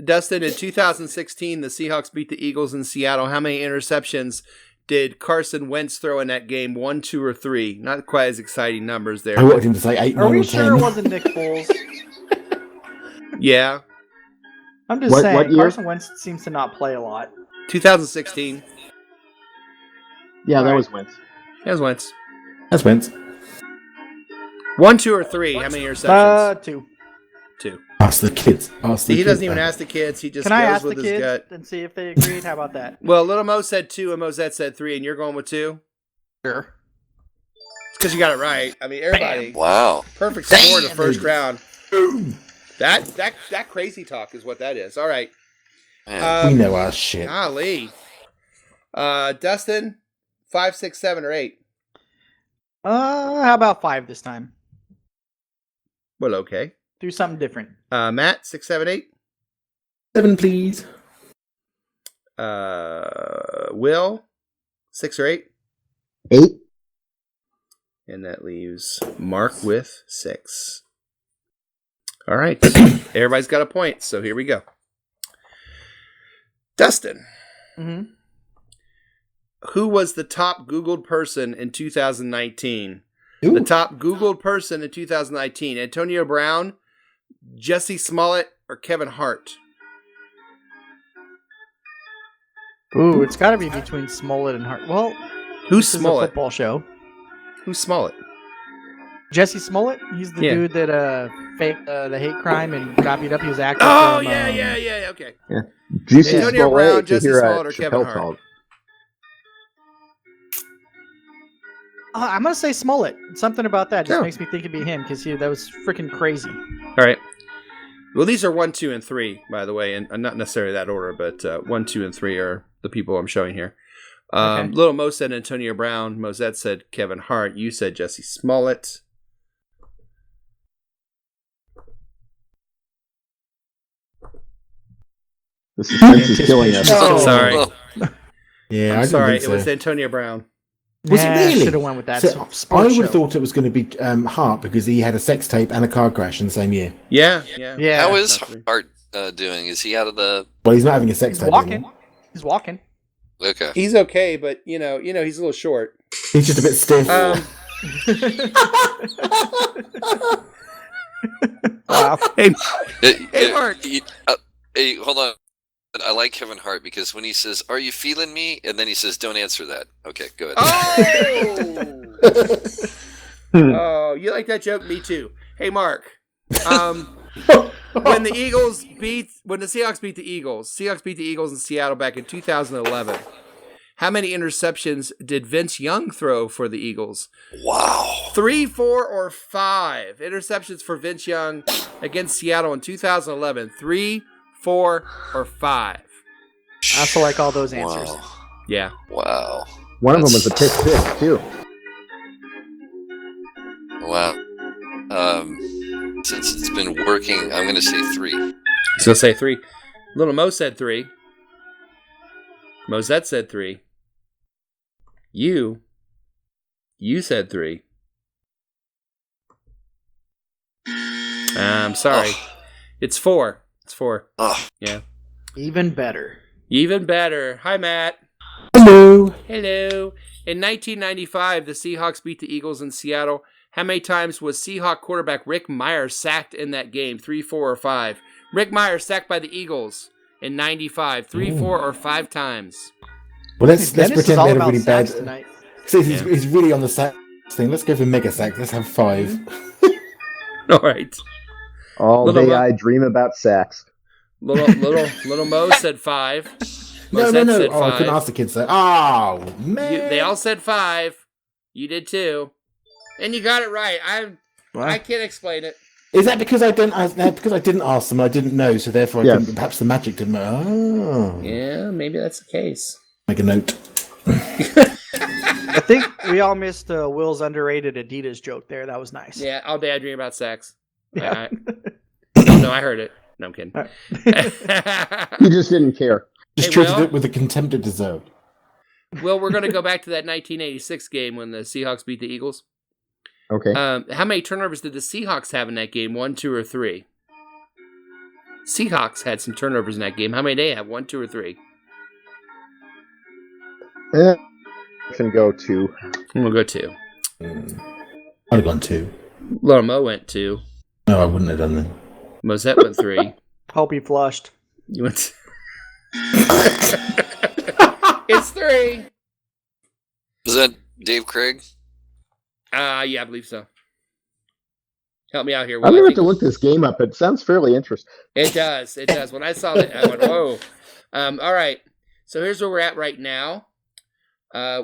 Dustin, in 2016, the Seahawks beat the Eagles in Seattle. How many interceptions did Carson Wentz throw in that game? 1, 2, or 3? Not quite as exciting numbers there. I wanted him to say 8, 9, Are we or sure 10. it wasn't Nick Foles? Yeah, I'm just What saying, year? Carson Wentz seems to not play a lot. 2016. Yeah, that Right. was Wentz. That was Wentz. That's Wentz. 1, 2, or 3? How many interceptions? 2. 2. Ask the kids. Ask the He kids. doesn't even ask the kids. He just Can I goes ask the with his kids gut. and see if they agreed? How about that? Well, Little Mo said 2 and Mosette said 3, and you're going with 2? Sure. It's because you got it right. I mean, everybody. Wow. Perfect score in the first round. That crazy talk is what that is. All right. Man. We know our shit. Golly. Dustin, 5, 6, 7, or 8? How about 5 this time? Well, okay. Do something different. Matt, 6, 7, 8? 7, please. Will, 6 or 8? 8. And that leaves Mark with 6. All right. Everybody's got a point, so here we go. Dustin, Mm-hmm. who was the top Googled person in 2019? Ooh. The top Googled person in 2019. Antonio Brown, Jesse Smollett, or Kevin Hart? Ooh, it's got to be between Smollett and Hart. Well, Who's this is a Smollett? football show. Who's Smollett? Jesse Smollett? He's the Yeah. dude that faked the hate crime and got beat up. He was acting. Oh, from, yeah, okay. Juicy Antonio Smollett Brown, to Jesse hear Smollett, or Kevin Chappelle Hart? called. I'm going to say Smollett. Something about that just Yeah. makes me think it'd be him because that was freaking crazy. All right. Well, these are 1, 2, and 3, by the way, and not necessarily that order, but 1, 2, and 3 are the people I'm showing here. Okay. Little Mo said Antonio Brown. Mosette said Kevin Hart. You said Jesse Smollett. The suspense is killing us. Oh. Sorry. Yeah, I I'm didn't sorry. think It so. was Antonio Brown. Was it really? Should have went with that. So, I sports would have show. thought it was going to be Hart because he had a sex tape and a car crash in the same year. Yeah. Yeah. How is That's right. Hart doing? Is he out of the... Well, he's not having a sex He's tape walking. anymore. He's walking. Okay. He's okay, but you know, he's a little short. He's just a bit stiff. Wow. Hey, Mark. Hey, hold on. I like Kevin Hart because when he says, "Are you feeling me?" and then he says, "Don't answer that." Okay, go ahead. Oh, you like that joke? Me too. Hey, Mark. When the Seahawks beat the Eagles in Seattle back in 2011. How many interceptions did Vince Young throw for the Eagles? Wow. 3, 4, or 5 interceptions for Vince Young against Seattle in 2011. 3, 4, or 5. I also like all those answers. Wow. Yeah. Wow. One of them was a pick six, too. Wow. Since it's been working, I'm going to say 3. So say 3. Little Mo said 3. Mosette said 3. You said 3. I'm sorry. Oh. It's 4. It's 4. Oh. Yeah. Even better. Even better. Hi, Matt. Hello. Hello. In 1995, the Seahawks beat the Eagles in Seattle. How many times was Seahawk quarterback Rick Myers sacked in that game? 3, 4, or 5? Rick Myers sacked by the Eagles in 95. 3, 4, or 5 times? Well, let's pretend we had a really bad. Tonight. He's really on the sack thing. Let's go for mega sack. Let's have 5. All right. All day I dream about sacks. Little Mo said 5. No. Said Oh, 5. I couldn't ask the kids that. Oh, man. They all said 5. You did too. And you got it right. I can't explain it. Is that because I didn't ask them? I didn't know, so therefore perhaps the magic didn't. Oh. Yeah, maybe that's the case. Make a note. I think we all missed Will's underrated Adidas joke there. That was nice. Yeah, all day I dream about sex. Yeah. No, I heard it. No, I'm kidding. You just didn't care. Just treated it with the contempt it deserved. Well, we're going to go back to that 1986 game when the Seahawks beat the Eagles. Okay. How many turnovers did the Seahawks have in that game? 1, 2, or 3? Seahawks had some turnovers in that game. How many did they have? 1, 2, or 3? I can go 2. We'll go 2. I'd have gone 2. Little Mo went 2. No, I wouldn't have done that. Mosette went 3. Hope he flushed. You went. It's 3. Was that Dave Craig? Yeah, I believe so. Help me out here. I'm going to have to look this game up. It sounds fairly interesting. It does. It does. When I saw that, I went, whoa. All right. So here's where we're at right now.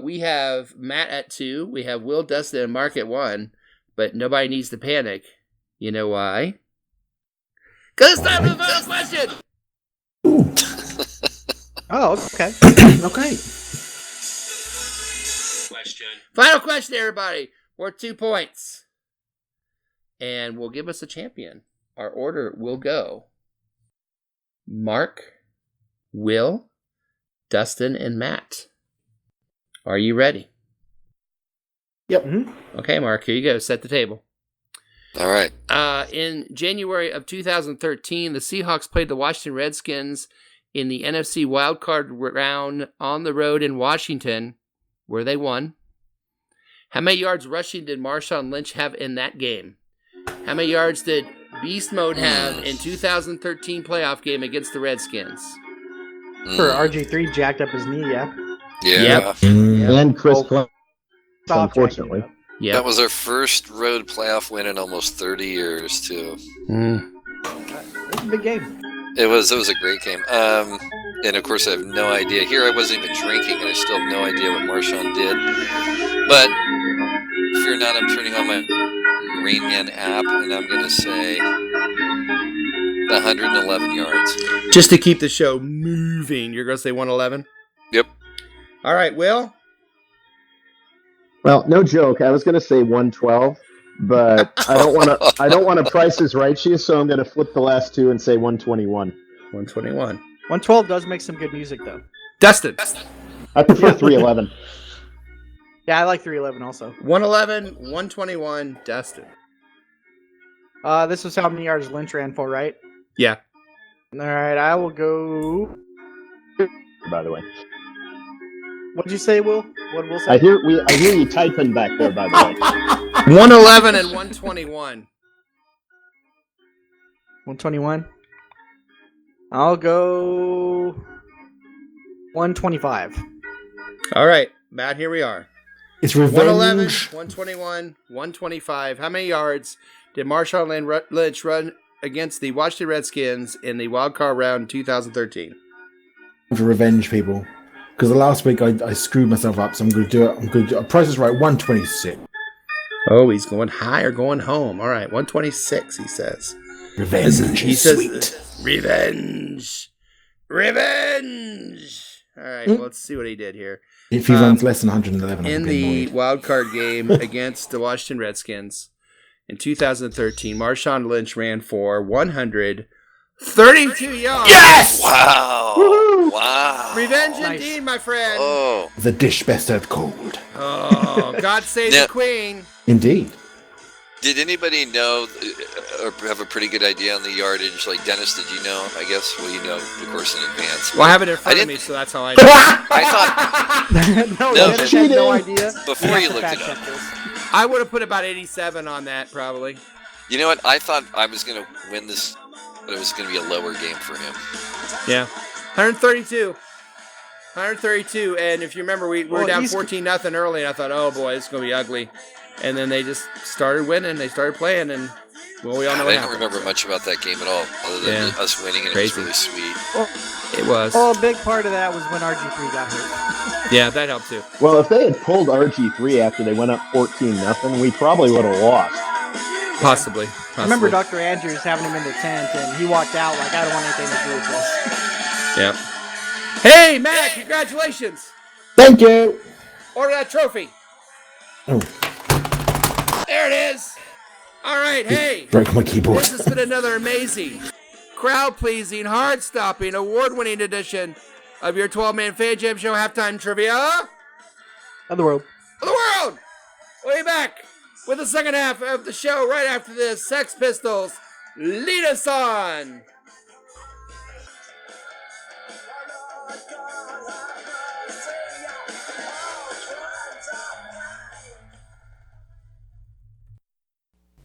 We have Matt at 2. We have Will, Dustin, and Mark at 1. But nobody needs to panic. You know why? Because it's time for the final question! Oh, okay. Okay. Final question, everybody. Worth 2 points. And will give us a champion. Our order will go Mark, Will, Dustin, and Matt. Are you ready? Yep. Okay, Mark, here you go. Set the table. All right. In January of 2013, the Seahawks played the Washington Redskins in the NFC wildcard round on the road in Washington, where they won. How many yards rushing did Marshawn Lynch have in that game? How many yards did Beast Mode have in 2013 playoff game against the Redskins? For RG3 jacked up his knee, yeah. Yeah. Yep. And Chris Clemson, unfortunately. Yeah. That was our first road playoff win in almost 30 years, too. It was a big game. It was a great game. And of course, I have no idea. Here, I wasn't even drinking, and I still have no idea what Marshawn did. But fear not, I'm turning on my Rain Man app, and I'm going to say 111 yards. Just to keep the show moving, you're going to say 111? Yep. All right, Will? Well, no joke. I was going to say 112, but I don't want to. I don't want to Price is Right you, so I'm going to flip the last 2 and say 121. 121. 112 does make some good music, though. Dustin. I prefer 311. Yeah, I like 311 also. 111, 121, Dustin. This was how many yards Lynch ran for, right? Yeah. All right, I will go. By the way, What'd you say, Will? What Will say? I hear you typing back there. By the way, 111 and 121. 121. I'll go 125. All right, Matt, here we are. It's revenge. 111, 121, 125. How many yards did Marshawn Lynch run against the Washington Redskins in the wild card round in 2013? For revenge, people. Because the last week I screwed myself up, so I'm going to do it. I'm going to do it. Price is Right, 126. Oh, he's going high or going home. All right, 126, he says. Revenge He is says, sweet. Revenge. All right, well, let's see what he did here. If he runs less than 111, in I'll be the annoyed. wild card game against the Washington Redskins in 2013, Marshawn Lynch ran for 132 yards. Yes! Wow. Woo-hoo! Wow. Revenge Nice. indeed, my friend. Oh. The dish best served cold. Oh, God save the Queen. Indeed. Did anybody know or have a pretty good idea on the yardage? Like, Dennis, did you know? I guess. Well, you know, of course, in advance. Well, I have it in front of me, so that's how I know. I thought. no, No, Dennis had no idea. Before you looked it up. I would have put about 87 on that, probably. You know what? I thought I was going to win this, but it was going to be a lower game for him. Yeah. 132. 132, and if you remember, we were down 14-0 early, and I thought, oh boy, it's going to be ugly. And then they just started winning, they started playing, and, well, we all know what happened. I don't remember much about that game at all, other than us winning, and Crazy. it was really sweet. It was. Oh, a big part of that was when RG3 got hurt. Yeah, that helped too. Well, if they had pulled RG3 after they went up 14-0, we probably would have lost. Possibly. I remember Dr. Andrews having him in the tent, and he walked out like, I don't want anything to do with this. Yep. Hey, Matt, congratulations. Thank you. Order that trophy. Oh. There it is. All right, hey. Broke my keyboard. This has been another amazing, crowd-pleasing, heart-stopping, award-winning edition of your 12-man Fan Jam Show halftime trivia. Of the world. Of the world. We'll be back with the second half of the show right after this. Sex Pistols, lead us on.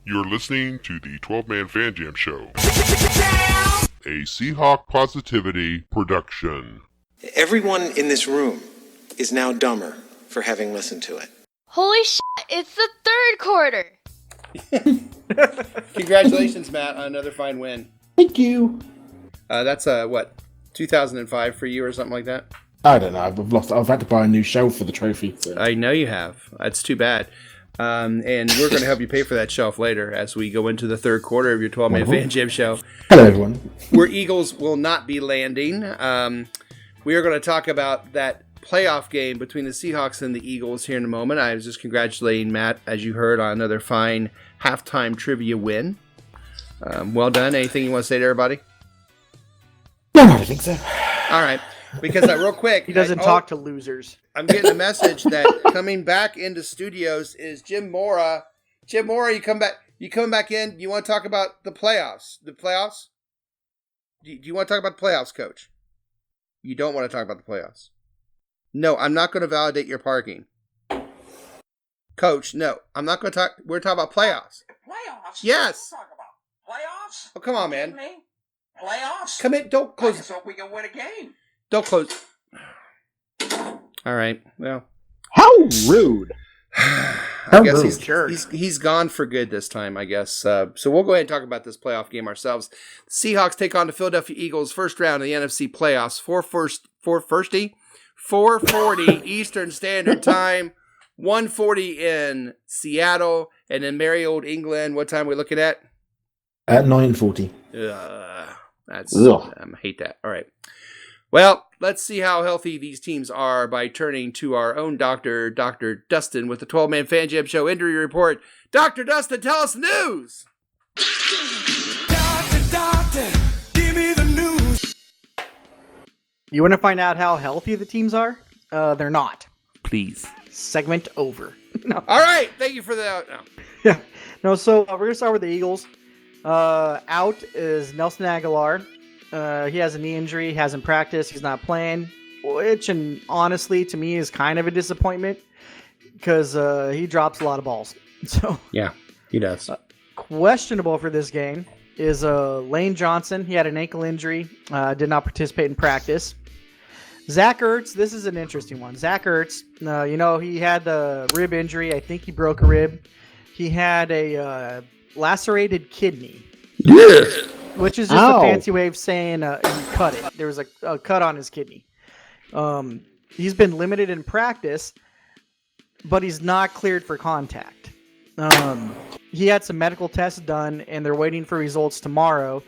You're listening to the 12-Man Fan Jam Show, a Seahawk Positivity production. Everyone in this room is now dumber for having listened to it. Holy shit, it's the third quarter. Congratulations, Matt, on another fine win. Thank you. That's, 2005 for you or something like that? I don't know. I've had to buy a new shelf for the trophy. So. I know you have. That's too bad. And we're going to help you pay for that shelf later as we go into the third quarter of your 12-man Fan Jam Show. Hello, everyone. Where Eagles will not be landing. We are going to talk about that playoff game between the Seahawks and the Eagles here in a moment. I was just congratulating Matt, as you heard, on another fine halftime trivia win. Well done. Anything you want to say to everybody? No, I don't think so. All right. Because real quick, he doesn't talk to losers. I'm getting a message that coming back into studios is Jim Mora. Jim Mora, you come back. You coming back in? You want to talk about the playoffs? The playoffs? Do you want to talk about the playoffs, Coach? You don't want to talk about the playoffs. No, I'm not going to validate your parking. Coach, no, I'm not going to talk. We're talking about playoffs. Playoffs? Yes. Talk about playoffs? Oh, come on, man. Playoffs? Come in. Don't close. I just hope we can win a game. Don't close. All right. Well. How rude. I guess he's gone for good this time, I guess. So we'll go ahead and talk about this playoff game ourselves. The Seahawks take on the Philadelphia Eagles, first round of the NFC playoffs, 4:40 Eastern Standard Time, 1:40 in Seattle, and in merry old England. What time are we looking at? At 9:40. I hate that. All right. Well, let's see how healthy these teams are by turning to our own doctor, Dr. Dustin, with the 12-man Fan Jam Show injury report. Dr. Dustin, tell us the news. Doctor, give me the news. You want to find out how healthy the teams are? They're not. Please. Segment over. No. All right. Thank you for that. No. Yeah. No, so we're going to start with the Eagles. Out is Nelson Aguilar. He has a knee injury, hasn't practiced, he's not playing, which, and honestly, to me, is kind of a disappointment because he drops a lot of balls. So yeah, he does. Questionable for this game is Lane Johnson. He had an ankle injury, did not participate in practice. Zach Ertz, this is an interesting one. Zach Ertz, he had the rib injury. I think he broke a rib. He had a lacerated kidney. Yeah. Which is just a fancy way of saying he cut it. There was a cut on his kidney. He's been limited in practice, but he's not cleared for contact. He had some medical tests done, and they're waiting for results tomorrow.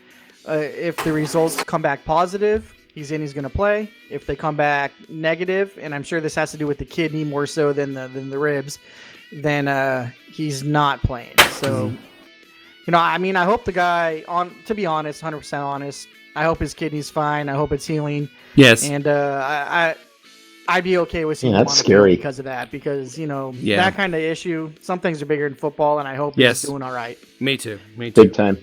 If the results come back positive, he's going to play. If they come back negative, and I'm sure this has to do with the kidney more so than the ribs, then he's not playing. So... I hope the guy, to be honest, 100% honest, I hope his kidney's fine. I hope it's healing. Yes. And I'd be okay with seeing him that's on the scary field because of that. Because that kind of issue. Some things are bigger than football, and I hope he's doing all right. Me too. big time.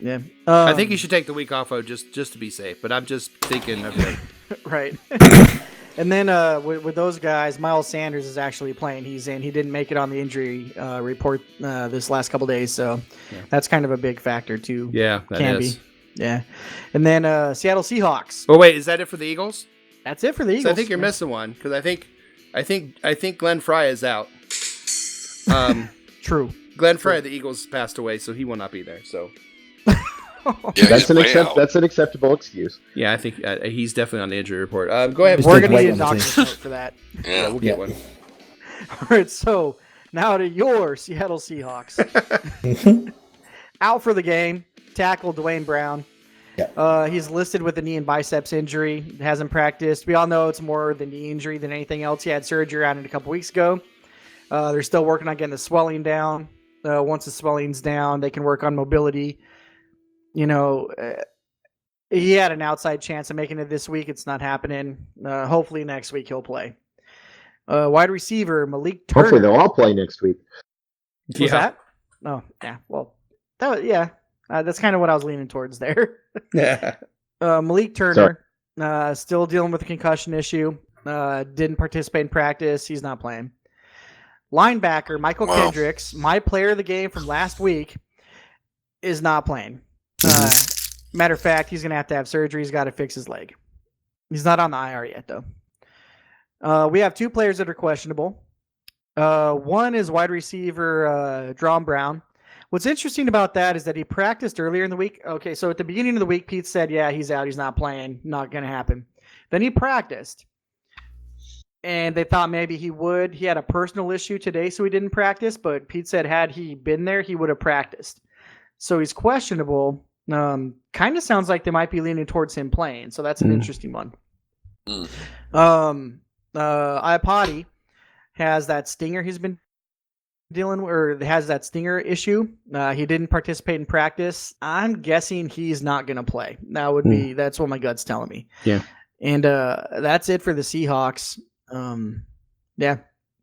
Yeah. I think you should take the week off just to be safe. But I'm just thinking of it. Right. And then with those guys, Miles Sanders is actually playing. He's in. He didn't make it on the injury report this last couple days, so that's kind of a big factor too. Yeah, that is. Be. Yeah. And then Seattle Seahawks. Oh wait, is that it for the Eagles? That's it for the Eagles. So I think you're missing one because I think Glenn Fry is out. True. Glenn Fry, the Eagles passed away, so he will not be there. So. That's an acceptable excuse. Yeah, I think he's definitely on the injury report. Go ahead. We're going to need a doctor's note for that. Yeah, we'll get one. All right, so now to your Seattle Seahawks. Out for the game, tackle Dwayne Brown. Yeah. He's listed with a knee and biceps injury. Hasn't practiced. We all know it's more the knee injury than anything else. He had surgery on it a couple weeks ago. They're still working on getting the swelling down. Once the swelling's down, they can work on mobility. He had an outside chance of making it this week. It's not happening. Hopefully next week he'll play. Wide receiver Malik Turner. Hopefully they'll all play next week. Was that? Oh, yeah. Well, that was, that's kind of what I was leaning towards there. Yeah. Malik Turner, still dealing with a concussion issue. Didn't participate in practice. He's not playing. Linebacker Michael Kendricks, my player of the game from last week, is not playing. Matter of fact, he's going to have surgery. He's got to fix his leg. He's not on the IR yet, though. We have two players that are questionable. One is wide receiver Drom Brown. What's interesting about that is that he practiced earlier in the week. Okay, so at the beginning of the week, Pete said, yeah, he's out. He's not playing. Not going to happen. Then he practiced. And they thought maybe he would. He had a personal issue today, so he didn't practice. But Pete said had he been there, he would have practiced. So he's questionable. Kind of sounds like they might be leaning towards him playing. So that's an interesting one. Iapati has that stinger he's been dealing with, or has that stinger issue. He didn't participate in practice. I'm guessing he's not going to play. That's what my gut's telling me. Yeah. And that's it for the Seahawks. Yeah.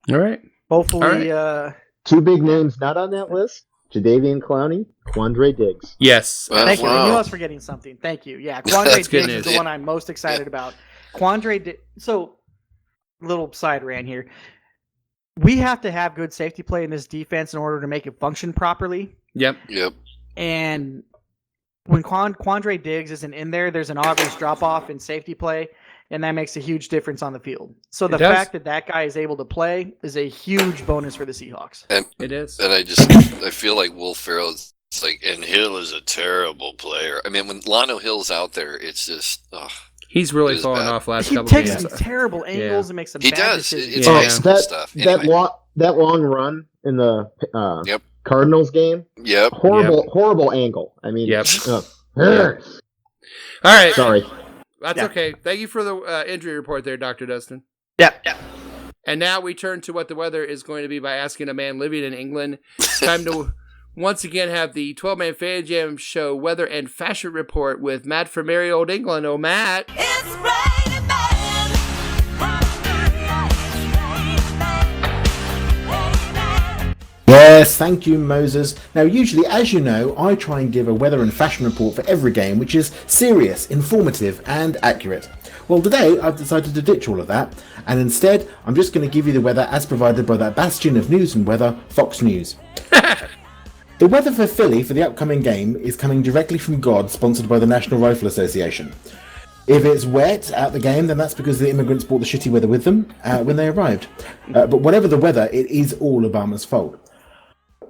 All right. Hopefully. All right. Two big names not on that list. Jadeveon Clowney, Quandre Diggs. Yes. Thank you. I knew I was forgetting something. Thank you. Yeah, Quandre Diggs is the one I'm most excited about. So, little side rant here. We have to have good safety play in this defense in order to make it function properly. Yep. And when Quandre Diggs isn't in there, there's an obvious drop-off in safety play, and that makes a huge difference on the field. So the fact that guy is able to play is a huge bonus for the Seahawks. And it is. And I feel like Will Ferrell's and Hill is a terrible player. I mean, when Lano Hill's out there, it's just he's really fallen off last couple games. He takes some terrible angles and makes some bad decisions. It's high school stuff. Anyway. That long run in the Cardinals game. Yep. Horrible angle. I mean. Yep. All right. Sorry. That's okay. Thank you for the injury report there, Dr. Dustin. Yeah. And now we turn to what the weather is going to be by asking a man living in England. It's time to once again have the 12-Man Fan Jam Show weather and fashion report with Matt from merry old England. Oh, Matt. It's raining man. Yes, thank you, Moses. Now, usually, as you know, I try and give a weather and fashion report for every game, which is serious, informative, and accurate. Well, today, I've decided to ditch all of that, and instead, I'm just going to give you the weather as provided by that bastion of news and weather, Fox News. The weather for Philly for the upcoming game is coming directly from God, sponsored by the National Rifle Association. If it's wet at the game, then that's because the immigrants brought the shitty weather with them when they arrived. But whatever the weather, it is all Obama's fault.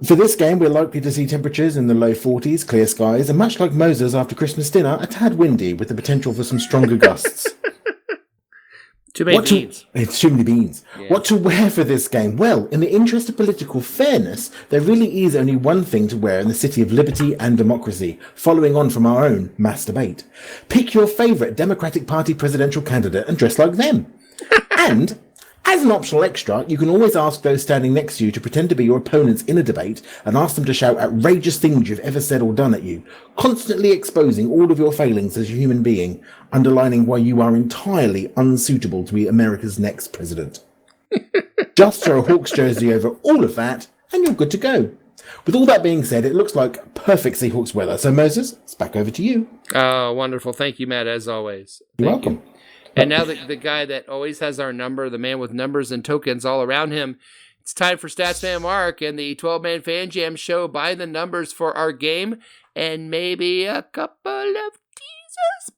For this game, we're likely to see temperatures in the low 40s, clear skies, and much like Moses after Christmas dinner, a tad windy with the potential for some stronger gusts. Too many beans. It's too many beans. Yeah. What to wear for this game? Well, in the interest of political fairness, there really is only one thing to wear in the city of liberty and democracy, following on from our own mass debate. Pick your favourite Democratic Party presidential candidate and dress like them. And As an optional extra, you can always ask those standing next to you to pretend to be your opponents in a debate and ask them to shout outrageous things you've ever said or done at you, constantly exposing all of your failings as a human being, underlining why you are entirely unsuitable to be America's next president. Just throw a Hawks jersey over all of that, and you're good to go. With all that being said, it looks like perfect Seahawks weather. So, Moses, it's back over to you. Oh, wonderful. Thank you, Matt, as always. You're welcome. And now the guy that always has our number, the man with numbers and tokens all around him, it's time for Statsman Mark and the 12-Man Fan Jam show by the numbers for our game and maybe a couple of teasers,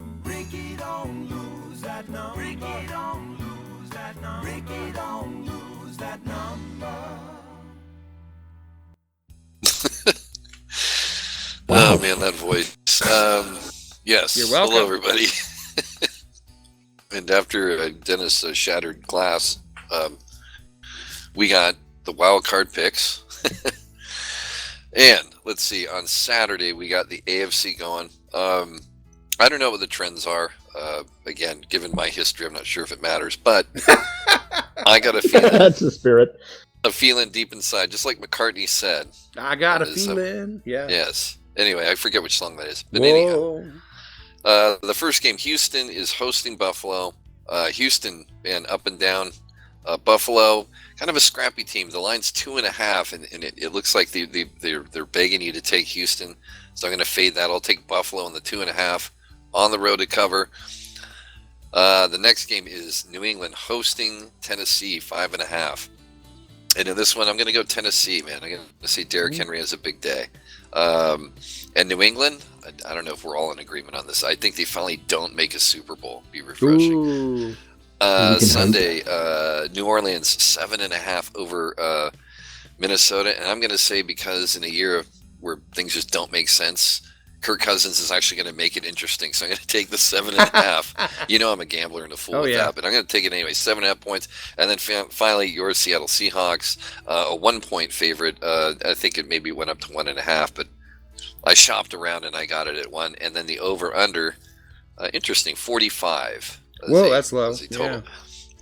Mark. Ricky don't lose that number. Ricky don't lose that number. Ricky don't lose that number. Oh, man, that voice. Yes. You're welcome. Hello, everybody. And after Dennis shattered glass, we got the wild card picks. And let's see, on Saturday, we got the AFC going. I don't know what the trends are. Again, given my history, I'm not sure if it matters, but I got a feeling. That's the spirit. A feeling deep inside, just like McCartney said. I got a feeling. Yeah. Yes. Anyway, I forget which song that is. But anyhow, the first game, Houston is hosting Buffalo. Houston, man, up and down. Buffalo, kind of a scrappy team. The line's 2.5, and it looks like they're begging you to take Houston. So I'm going to fade that. I'll take Buffalo in the 2.5 on the road to cover. The next game is New England hosting Tennessee, 5.5. And in this one, I'm going to go Tennessee, man. I'm going to say Derrick Henry has a big day. And New England, I don't know if we're all in agreement on this. I think they finally don't make a Super Bowl. Be refreshing. Sunday, New Orleans, 7.5 over Minnesota. And I'm going to say because in a year where things just don't make sense, Kirk Cousins is actually going to make it interesting. So I'm going to take the 7.5. You know I'm a gambler and a fool with that, but I'm going to take it anyway. 7.5 points. And then finally, your Seattle Seahawks, a 1-point favorite. I think it maybe went up to 1.5, but I shopped around and I got it at 1. And then the over-under, interesting, 45. Whoa, that's low. Total. Yeah.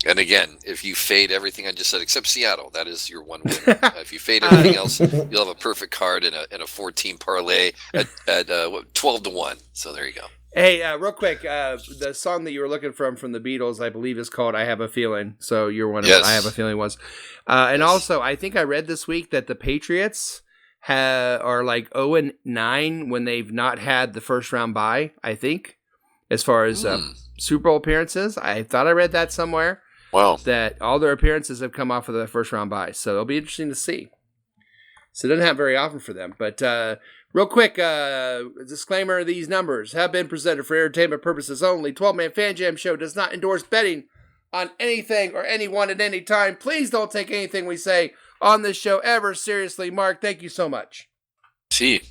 And again, if you fade everything I just said, except Seattle, that is your one winner. If you fade everything else, you'll have a perfect card in a 14 parlay at 12-1. So there you go. Hey, real quick, the song that you were looking from the Beatles, I believe, is called "I Have a Feeling." So you're one of I Have a Feeling was, and also I think I read this week that the Patriots are like 0-9 when they've not had the first round bye. I think, as far as Super Bowl appearances, I thought I read that somewhere. Wow. That all their appearances have come off of the first round bye. So it'll be interesting to see. So it doesn't happen very often for them. But real quick, disclaimer, these numbers have been presented for entertainment purposes only. 12-Man Fan Jam Show does not endorse betting on anything or anyone at any time. Please don't take anything we say on this show ever seriously. Mark, thank you so much. See.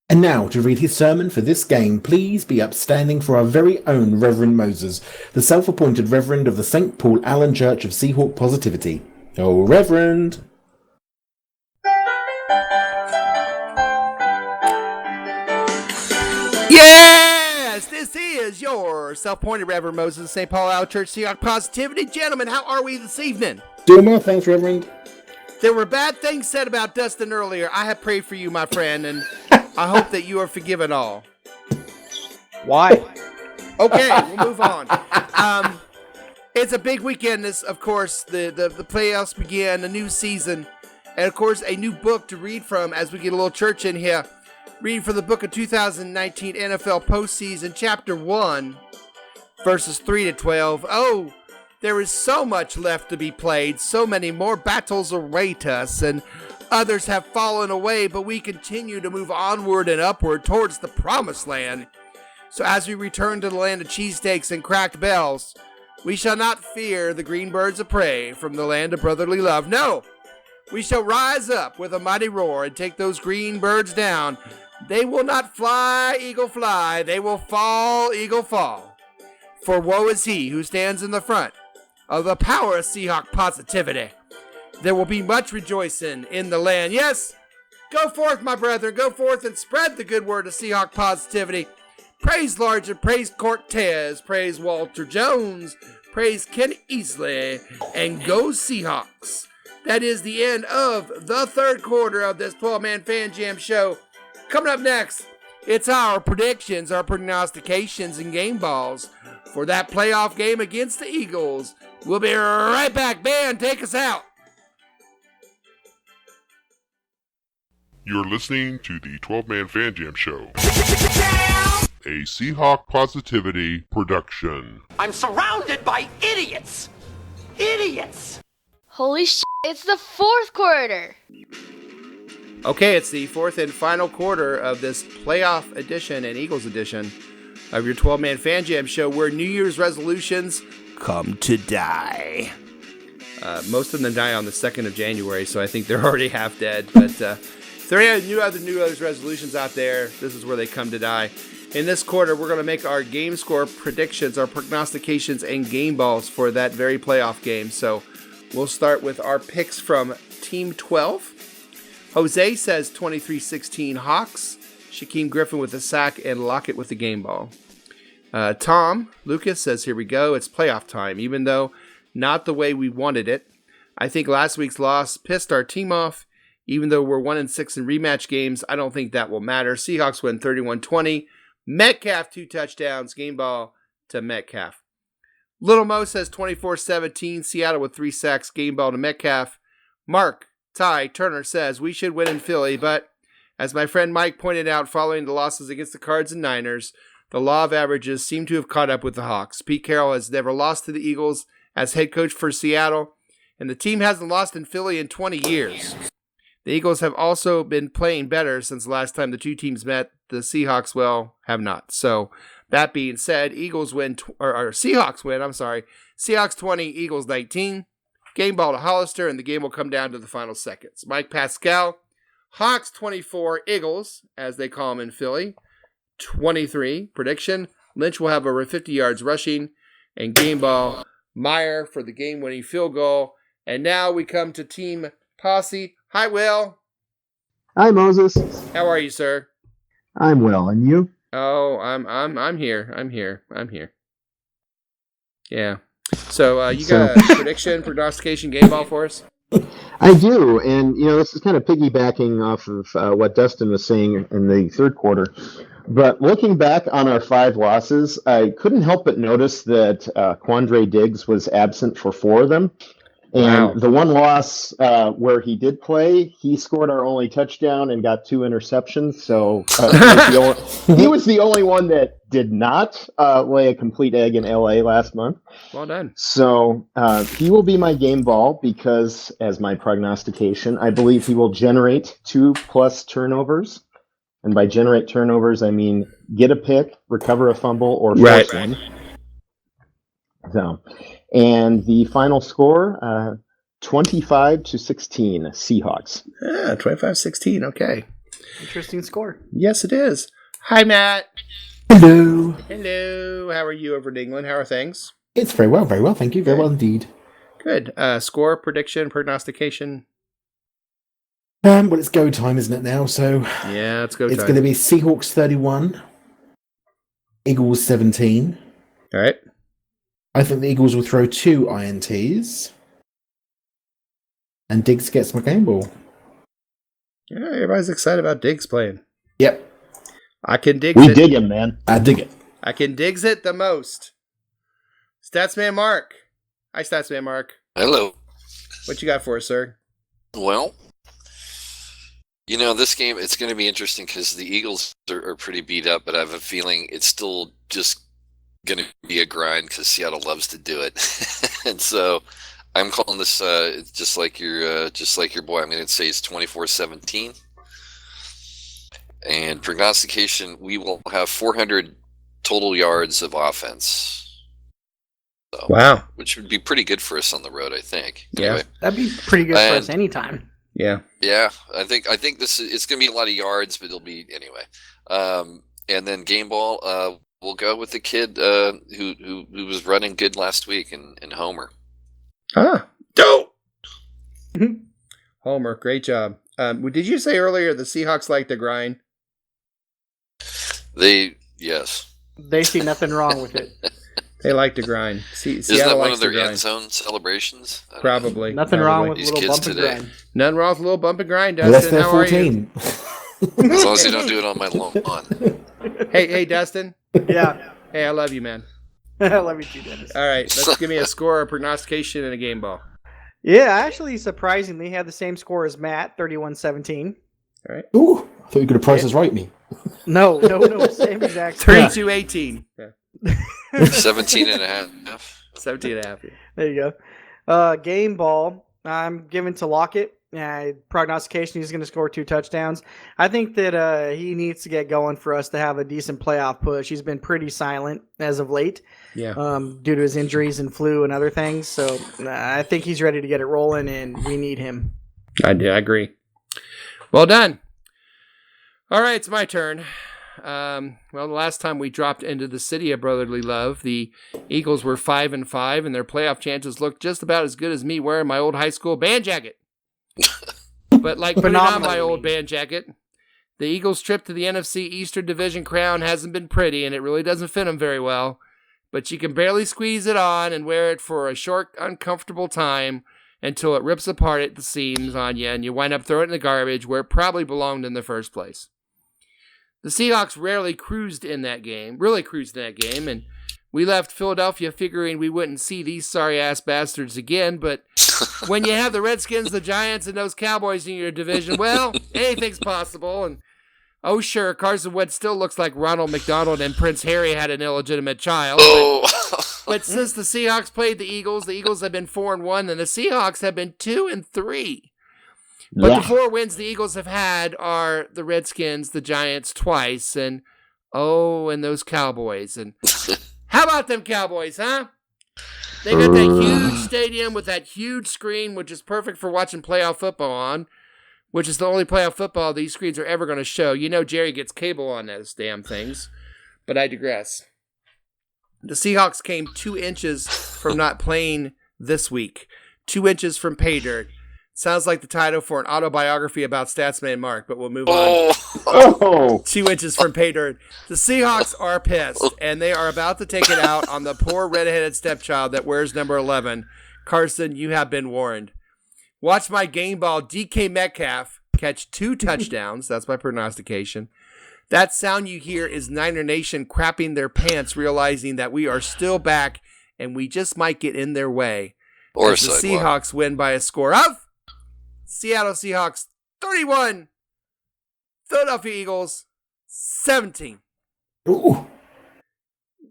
And now, to read his sermon for this game, please be upstanding for our very own Reverend Moses, the self-appointed Reverend of the St. Paul Allen Church of Seahawk Positivity. Oh, Reverend! Yes, this is your self-appointed Reverend Moses of St. Paul Allen Church Seahawk Positivity. Gentlemen, how are we this evening? Doing well, thanks, Reverend. There were bad things said about Dustin earlier. I have prayed for you, my friend, and I hope that you are forgiven all. Why? Okay, we'll move on. It's a big weekend. This, of course, the playoffs begin, a new season, and of course, a new book to read from as we get a little church in here. Read from the book of 2019 NFL Postseason, Chapter 1, verses 3 to 12. Oh, there is so much left to be played. So many more battles await us, and others have fallen away, but we continue to move onward and upward towards the promised land. So as we return to the land of cheesesteaks and cracked bells, we shall not fear the green birds of prey from the land of brotherly love. No, we shall rise up with a mighty roar and take those green birds down. They will not fly, eagle fly. They will fall, eagle fall. For woe is he who stands in the front of the power of Seahawk positivity. There will be much rejoicing in the land. Yes, go forth, my brethren. Go forth and spread the good word of Seahawk positivity. Praise Largent, praise Cortez, praise Walter Jones, praise Ken Easley, and go Seahawks. That is the end of the third quarter of this 12-man Fan Jam show. Coming up next, it's our predictions, our prognostications, and game balls for that playoff game against the Eagles. We'll be right back. Ben, take us out. You're listening to the 12-Man Fan Jam Show, a Seahawk Positivity production. I'm surrounded by idiots! Idiots! Holy shit, it's the fourth quarter. Okay, it's the fourth and final quarter of this playoff edition and Eagles edition of your 12-man Fan Jam show, where New Year's resolutions come to die. Most of them die on the 2nd of January, so I think they're already half dead. But if there are any New Year's resolutions out there, this is where they come to die. In this quarter, we're going to make our game score predictions, our prognostications, and game balls for that very playoff game. So we'll start with our picks from Team 12. Jose says 23-16 Hawks. Shaquem Griffin with a sack and Lockett with the game ball. Tom Lucas says, here we go. It's playoff time, even though not the way we wanted it. I think last week's loss pissed our team off. Even though we're 1-6 in rematch games, I don't think that will matter. Seahawks win 31-20. Metcalf 2 touchdowns. Game ball to Metcalf. Little Mo says 24-17. Seattle with 3 sacks. Game ball to Metcalf. Mark Ty Turner says we should win in Philly, but as my friend Mike pointed out following the losses against the Cards and Niners, the law of averages seem to have caught up with the Hawks. Pete Carroll has never lost to the Eagles as head coach for Seattle, and the team hasn't lost in Philly in 20 years. The Eagles have also been playing better since the last time the two teams met. The Seahawks, well, have not. So that being said, Seahawks win. Seahawks 20, Eagles 19. Game ball to Hollister, and the game will come down to the final seconds. Mike Pascal, Hawks 24, Eagles, as they call them in Philly, 23. Prediction, Lynch will have over 50 yards rushing, and game ball, Meyer for the game-winning field goal. And now we come to Team Posse. Hi, Will. Hi, Moses. How are you, sir? I'm well, and you? Oh, I'm here. I'm here. Yeah. So you got a prediction, prognostication, game ball for us? I do, and this is kind of piggybacking off of what Dustin was saying in the third quarter. But looking back on our 5 losses, I couldn't help but notice that Quandre Diggs was absent for 4 of them. And the one loss where he did play, he scored our only touchdown and got 2 interceptions. So he was the only one that did not lay a complete egg in LA last month. Well done. So he will be my game ball because, as my prognostication, I believe he will generate 2+ turnovers. And by generate turnovers, I mean get a pick, recover a fumble, or force one. So, and the final score, 25-16 Seahawks. Yeah, 25-16. Okay. Interesting score. Yes, it is. Hi, Matt. Hello. Hello. How are you over in England? How are things? It's very well. Thank you. Very well indeed. Good. Score, prediction, prognostication. Well, it's go time, isn't it now? So yeah, it's go time. It's going to be Seahawks 31, Eagles 17. All right. I think the Eagles will throw 2 INTs. And Diggs gets my game ball. Yeah, everybody's excited about Diggs playing. Yep. I can dig it. We dig him, man. I dig it. I can Diggs it the most. Statsman Mark. Hi, Statsman Mark. Hello. What you got for us, sir? Well, this game, it's going to be interesting because the Eagles are pretty beat up, but I have a feeling it's still just going to be a grind because Seattle loves to do it. And so I'm calling this just like your boy. I'm going to say it's 24-17. And prognostication, we will have 400 total yards of offense. So, wow. Which would be pretty good for us on the road, I think. Yeah. Anyway. That'd be pretty good for us anytime. Yeah. Yeah. I think it's going to be a lot of yards, but it'll be anyway. And then game ball, we'll go with the kid who was running good last week in Homer. Ah, dope. Homer, great job. Did you say earlier the Seahawks like to grind? Yes. They see nothing wrong with it. They like to grind. Isn't that one of their end zone celebrations? Probably. Nothing wrong with a little bump and today. grind. Nothing wrong with a little bump and grind, Unless Dustin. they're How are 14. you? As long as you don't do it on my lawn. Hey, Dustin. Yeah. Hey, I love you, man. I love you too, Dennis. All right, let's give me a score, a prognostication, and a game ball. Yeah, I actually surprisingly had the same score as Matt, 31-17. All right. Ooh, I thought you could have Price Is Right me. No, same exact. 32-18. Yeah. 17 and a half. 17 and a half. Yeah. There you go. Game ball. I'm giving to Lockett. Prognostication, he's going to score 2 touchdowns. I think that he needs to get going for us to have a decent playoff push. He's been pretty silent as of late, due to his injuries and flu and other things. So I think he's ready to get it rolling, and we need him. I agree. Well done. All right, it's my turn. Well, the last time we dropped into the city of brotherly love, the Eagles were 5-5, and their playoff chances looked just about as good as me wearing my old high school band jacket. But like putting on my old band jacket, the Eagles' trip to the NFC Eastern Division crown hasn't been pretty, and it really doesn't fit them very well. But you can barely squeeze it on and wear it for a short, uncomfortable time until it rips apart at the seams on you, and you wind up throwing it in the garbage where it probably belonged in the first place. The Seahawks really cruised in that game, and we left Philadelphia figuring we wouldn't see these sorry-ass bastards again, but when you have the Redskins, the Giants, and those Cowboys in your division, well, anything's possible. And oh, sure, Carson Wentz still looks like Ronald McDonald and Prince Harry had an illegitimate child. But since the Seahawks played the Eagles have been 4-1, and the Seahawks have been 2-3. But the 4 wins the Eagles have had are the Redskins, the Giants twice, and those Cowboys. And how about them Cowboys, huh? They got that huge stadium with that huge screen, which is perfect for watching playoff football on, which is the only playoff football these screens are ever going to show. You know Jerry gets cable on those damn things, but I digress. The Seahawks came 2 inches from not playing this week. 2 inches from pay dirt. Sounds like the title for an autobiography about Statsman Mark, but we'll move on. 2 inches from pay dirt. The Seahawks are pissed, and they are about to take it out on the poor redheaded stepchild that wears number 11. Carson, you have been warned. Watch my game ball DK Metcalf catch 2 touchdowns. That's my prognostication. That sound you hear is Niner Nation crapping their pants, realizing that we are still back, and we just might get in their way. Or as the Seahawks win by a score of Seattle Seahawks 31, Philadelphia Eagles 17. Ooh.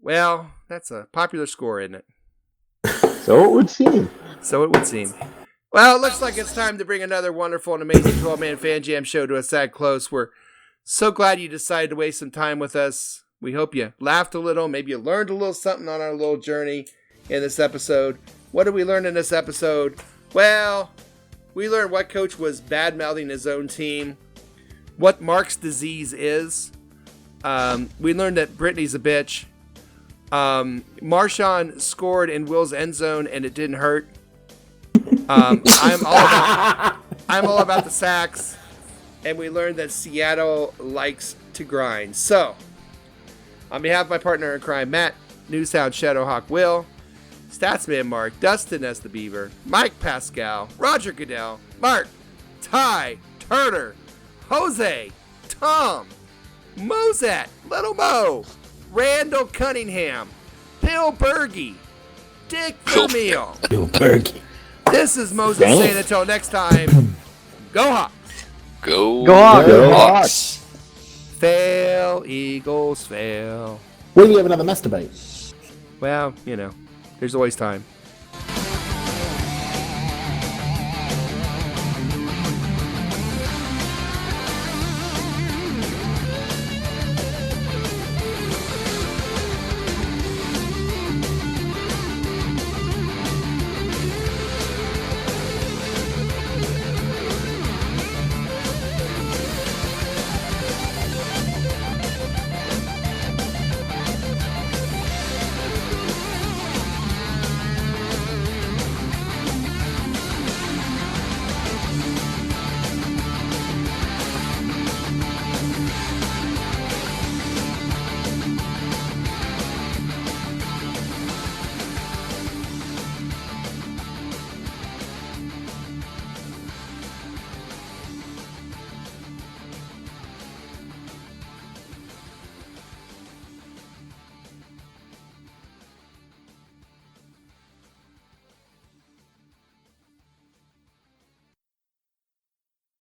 Well, that's a popular score, isn't it? So it would seem. Well, it looks like it's time to bring another wonderful and amazing 12-man Fan Jam show to a sad close. We're so glad you decided to waste some time with us. We hope you laughed a little. Maybe you learned a little something on our little journey in this episode. What did we learn in this episode? Well, we learned what coach was bad-mouthing his own team, what Mark's disease is. We learned that Brittany's a bitch. Marshawn scored in Will's end zone, and it didn't hurt. I'm all about the sacks, and we learned that Seattle likes to grind. So, on behalf of my partner in crime, Matt, Newsound Shadowhawk Will, Statsman Mark, Dustin S. the Beaver, Mike Pascal, Roger Goodell, Mark, Ty, Turner, Jose, Tom, Mozat, Little Mo, Randall Cunningham, Bill Berge, Dick Vermeil. Bill Berge. This is Moses saying until next time, go Hawks. Go Hawks. Fail, Eagles, fail. Will you have another masturbate? Well, there's always time.